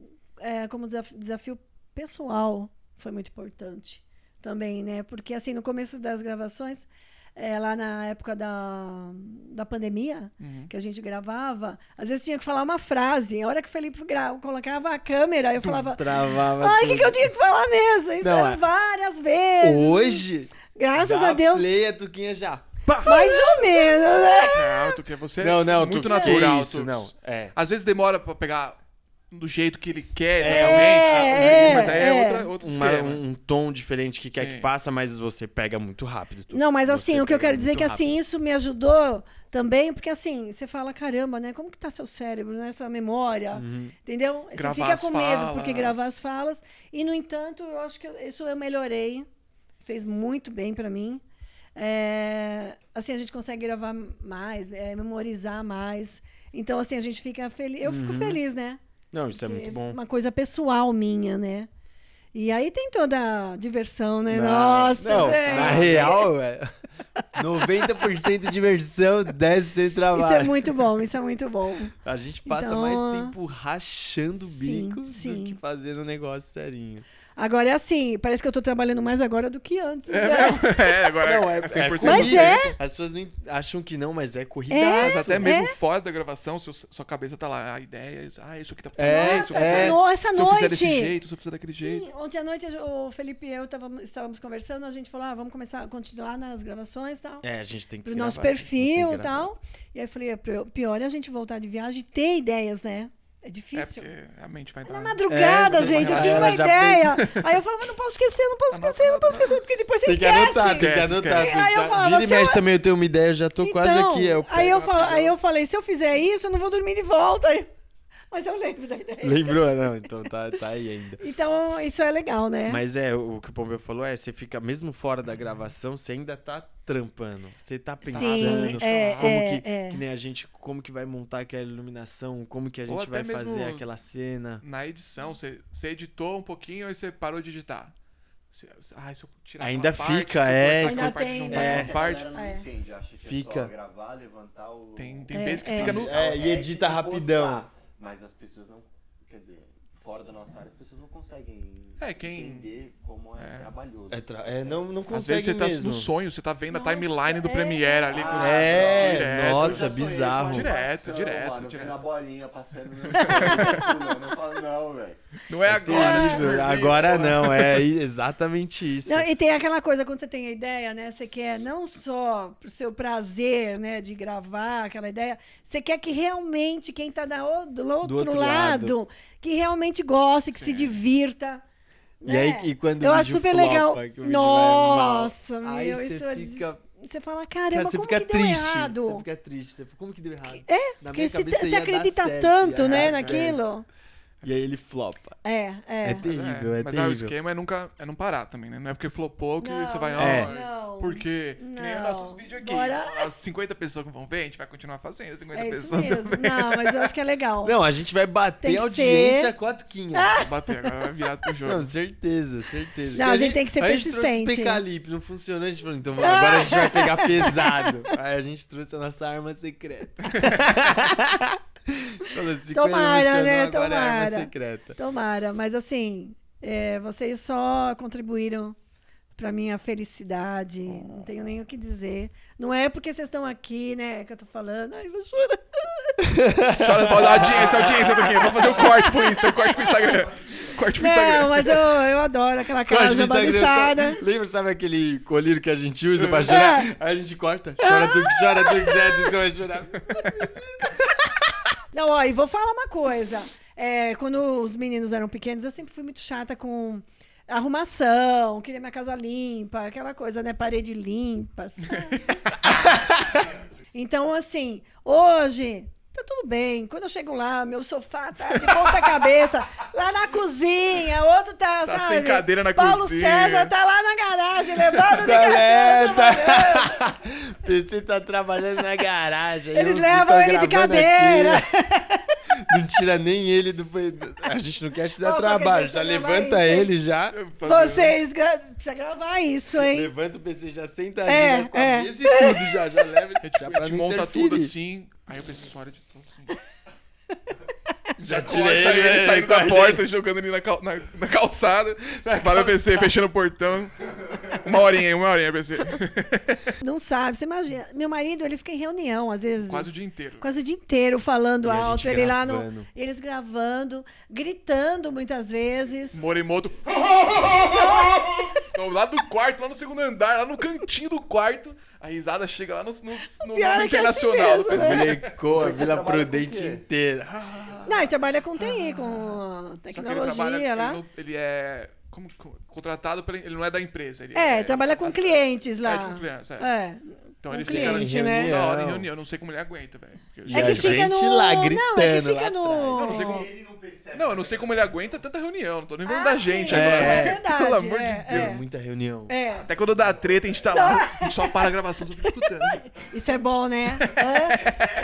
como desafio pessoal, foi muito importante também, né? Porque assim, no começo das gravações, lá na época da pandemia, que a gente gravava, às vezes tinha que falar uma frase. A hora que o Felipe colocava a câmera, eu falava... Travava Ai, o tudo. que eu tinha que falar mesmo? Isso Não, era várias vezes. Hoje, Graças a Deus. Play, a Tuquinha já. Mais ou menos, né? Não, Tuquinha, você Não, é muito Tuquinha, natural. isso, Tux. não. É. Às vezes demora pra pegar do jeito que ele quer, exatamente. Mas aí é outro esquema. Um tom diferente que quer Sim. que passa, mas você pega muito rápido. Não, mas assim, Você o que eu pega quero dizer é muito que assim, rápido. isso me ajudou também, porque assim, você fala, caramba, né? Como que tá seu cérebro, né? Essa memória, entendeu? Gravar você fica as com medo, falas. porque gravar as falas. E, no entanto, eu acho que isso eu melhorei. Fez muito bem pra mim. Assim, a gente consegue gravar mais, memorizar mais. Então, assim, a gente fica feliz. Eu fico feliz, né? Não, isso é muito bom. Uma coisa pessoal minha, né? E aí tem toda a diversão, né? Não, Nossa, não, gente. na real, velho, 90% diversão, 10% trabalho. Isso é muito bom, isso é muito bom. A gente passa Então, mais tempo rachando o sim, bico sim. do que fazendo um negócio serinho. Agora é assim, parece que eu tô trabalhando mais agora do que antes. né? Agora Não, é é 100%. Mas é. As pessoas não acham que não, mas é Mas corridaço. até mesmo fora da gravação, sua cabeça tá lá, a ideia, isso aqui tá É, funcionando, se eu fizer, essa se eu fizer noite. desse jeito, se eu fizer daquele jeito. Sim, ontem à noite o Felipe e eu estávamos conversando, a gente falou, vamos começar a continuar nas gravações e tal. É, a gente tem que Pro gravar, nosso a gente tem perfil que e gravar. tal. E aí eu falei, pior é a gente voltar de viagem e ter ideias, né? É É difícil. porque a mente vai Na dar... madrugada, você gente, eu vai- tive uma ela já ideia. Aí eu falava, não posso esquecer, porque depois você Tem que esquece. anotar, tem que Esquece, anotar. esquece. Aí eu falava, Vira e se eu- mexe também, eu tenho uma ideia, eu já tô quase Então, aqui. Aí eu falei, se eu fizer isso, eu não vou dormir de volta. Mas eu lembro da ideia. Lembrou? Não, então tá aí ainda. Então, isso é legal, né? Mas o que o Pompeu falou você fica, mesmo fora da gravação, você ainda tá trampando. Você tá pensando Sim, que nem a gente, como que vai montar aquela iluminação, como que a Ou gente até vai fazer mesmo aquela cena. Na edição, você editou um pouquinho e você parou de editar. Se eu tirar Ainda aquela parte, fica, se eu é. cortar aquela Ainda parte, tem, juntar né? aquela parte. A galera não entende, acha que Fica. é só gravar, levantar o... Tem vezes que fica no... E edita rapidão. Mas as pessoas não... Quer dizer, fora da nossa área, as pessoas não conseguem quem- entender como é trabalhoso. Não Às consegue vezes você tá mesmo. no sonho, você tá vendo Nossa, a timeline do é. Premiere ali. com os- É, nossa, Eu já sonhei bizarro. com Direto, animação, mano, direto. vendo a bolinha passando no sonho, pulando. Eu falo, não, velho. Não é agora. Terrível. Agora não, é exatamente isso. Não, e tem aquela coisa, quando você tem a ideia, né? Você quer não só pro seu prazer, né? De gravar aquela ideia. Você quer que realmente quem tá do outro outro lado, que realmente goste, que se divirta. E aí, e quando eu o acho vídeo super flopa, legal. que o vídeo Nossa, vai mal, aí meu, você isso fica... Você fala, Cara, caramba, você como fica que deu triste. errado? Você fica triste. Você fica, como que deu errado? Na Porque minha você cabeça ia dar acredita certo, tanto, ia né, dar naquilo. certo. E aí ele flopa. É terrível, Mas terrível. o esquema é não parar também, né? Não é porque flopou que você vai... não. Porque, que nem os nossos vídeos aqui. As 50 pessoas que vão ver, a gente vai continuar fazendo. 50 É isso pessoas. mesmo. Não, mas eu acho que é legal. Não, a gente vai bater Tem a que audiência ser. com a Tuquinha. Vai bater, agora vai virar o jogo. Não, certeza. Não, Porque a gente tem que ser A gente trouxe persistente. Pecalip, não funcionou. A gente falou, então agora a gente vai pegar pesado. Aí a gente trouxe a nossa arma secreta. Falou assim, Tomara, né? Agora é a arma Tomara. secreta. Tomara, mas assim, vocês só contribuíram pra minha felicidade. Não tenho nem o que dizer. Não é porque vocês estão aqui, né, que eu tô falando. Ai, vou chorar. Chora, pode dar audiência, Tuquinha. Vamos fazer o corte pro Instagram. Corte pro Instagram. Não, mas eu adoro aquela casa bagunçada. Lembra, sabe aquele colírio que a gente usa pra chorar? Aí a gente corta. Chora, tu vai chorar. Não, ó, e vou falar uma coisa. Quando os meninos eram pequenos, eu sempre fui muito chata com arrumação, queria minha casa limpa, aquela coisa, né? Parede limpa. Então, assim, hoje tá tudo bem. Quando eu chego lá, meu sofá tá de ponta cabeça, lá na cozinha, outro tá sabe? Sem cadeira na Paulo cozinha. César tá lá na garagem, levando de cadeira. PC tá trabalhando na garagem. Eles levam ele de cadeira. Não tira nem ele do... A gente não quer te dar Ô, trabalho. qualquer Já dia eu vou levanta gravar isso, ele já. Vocês precisam gravar isso, hein? Levanta o PC já sentadinho com a mesa e tudo já. Já leva já A pra gente não monta interferir. tudo assim, aí eu penso só hora de tudo assim. Já Corta tirei ele saindo da guardei. porta, jogando ele na calçada. Para o PC, fechando o portão. Uma horinha, PC. Não sabe, você imagina. Meu marido, ele fica em reunião, às vezes. Quase o dia inteiro. Quase o dia inteiro falando E a alto, gente ele lá no. gravando. Eles gravando, gritando muitas vezes. Morimoto. Então, lá do quarto, lá no segundo andar, lá no cantinho do quarto, a risada chega lá no pior é que é assim internacional do mesmo, PC. Brecou a Vila Prudente quê? inteira. Não, ele trabalha com TI, com Só que ele tecnologia trabalha, lá. ele é contratado, ele não é da empresa. Ele Trabalha com clientes lá. com clientes, Então com ele fica cliente, né? na hora em reunião. Eu não sei como ele aguenta, velho. E É a que fica gente no. lá Não, é que gritando fica lá no. Eu não sei como... Não, eu não sei como ele aguenta tanta reunião. Não tô nem falando da gente sim, agora. é verdade. Pelo amor de Deus. Muita reunião. Até quando dá treta, a gente tá lá. A gente só para a gravação, só fica escutando. Isso é bom, né?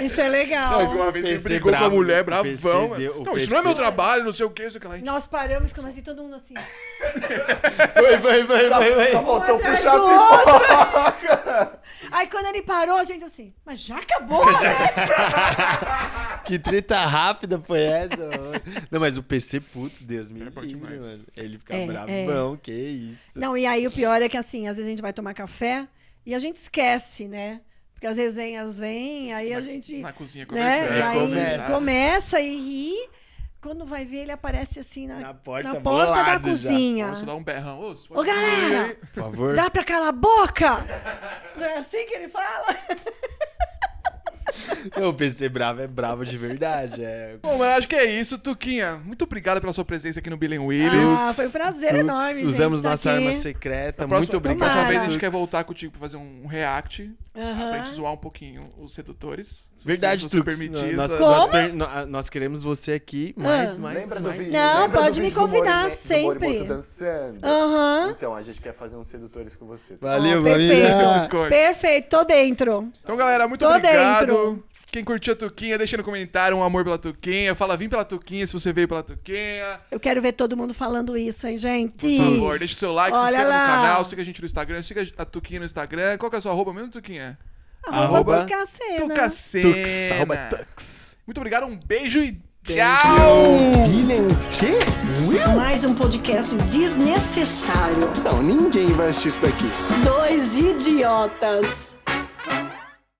Isso é legal. Não, Uma vez que ele PC brigou com a bravo, mulher, o bravão. PC mano. deu- Não, o isso não é PC meu trabalho, não sei o que, isso que lá. Nós paramos e ficamos assim, todo mundo assim. Vai. Só faltou Um atrás puxar a do pipoca. Aí quando ele parou, a gente assim, mas já acabou, né? Que treta rápida foi essa, mano? Não, mas o PC, puto, Deus me bom livre, demais. mano. Ele fica É, bravão, que isso. Não, e aí o pior é que assim, às vezes a gente vai tomar café e a gente esquece, né? Porque as resenhas vêm, aí a gente... Na cozinha né? conversando. E aí começa. começa e ri. Quando vai ver, ele aparece assim na porta, da bolado já. cozinha. Posso dar um berrão? Ô, Ô, galera! Por favor. Dá pra calar a boca? Não é assim que ele fala? Não, o PC bravo é bravo de verdade. É... Bom, mas acho que é isso, Tuquinha. Muito obrigado pela sua presença aqui no Billy Willis. Foi um prazer enorme, gente, Usamos estar nossa aqui. arma secreta. Na Muito obrigado. próxima vez a Tomara. gente quer voltar contigo pra fazer um react. Aham. Pra gente zoar um pouquinho os sedutores. Verdade, se você Tux. permitir. Nós queremos você aqui, mais. Lembra do vídeo? Não, lembra pode do me vídeo do convidar Morimoto sempre. dançando? Aham. Então, a gente quer fazer uns sedutores com você. Valeu, Ó, família. perfeito. Escolhe. Perfeito, tô dentro. Então, galera, muito Tô obrigado. dentro. Quem curtiu a Tuquinha, deixa no comentário um amor pela Tuquinha. Fala, vim pela Tuquinha se você veio pela Tuquinha. Eu quero ver todo mundo falando isso, hein, gente? Por favor, deixa o seu like, se Olha inscreva lá. no canal, siga a gente no Instagram, siga a Tuquinha no Instagram. Qual que é a sua arroba mesmo, Tuquinha? Arroba Tucacena. Tucacena. Tux, arroba Tux. Muito obrigado, um beijo e tchau! Guilherme, o quê? Mais um podcast desnecessário. Não, ninguém vai assistir isso daqui. Dois idiotas.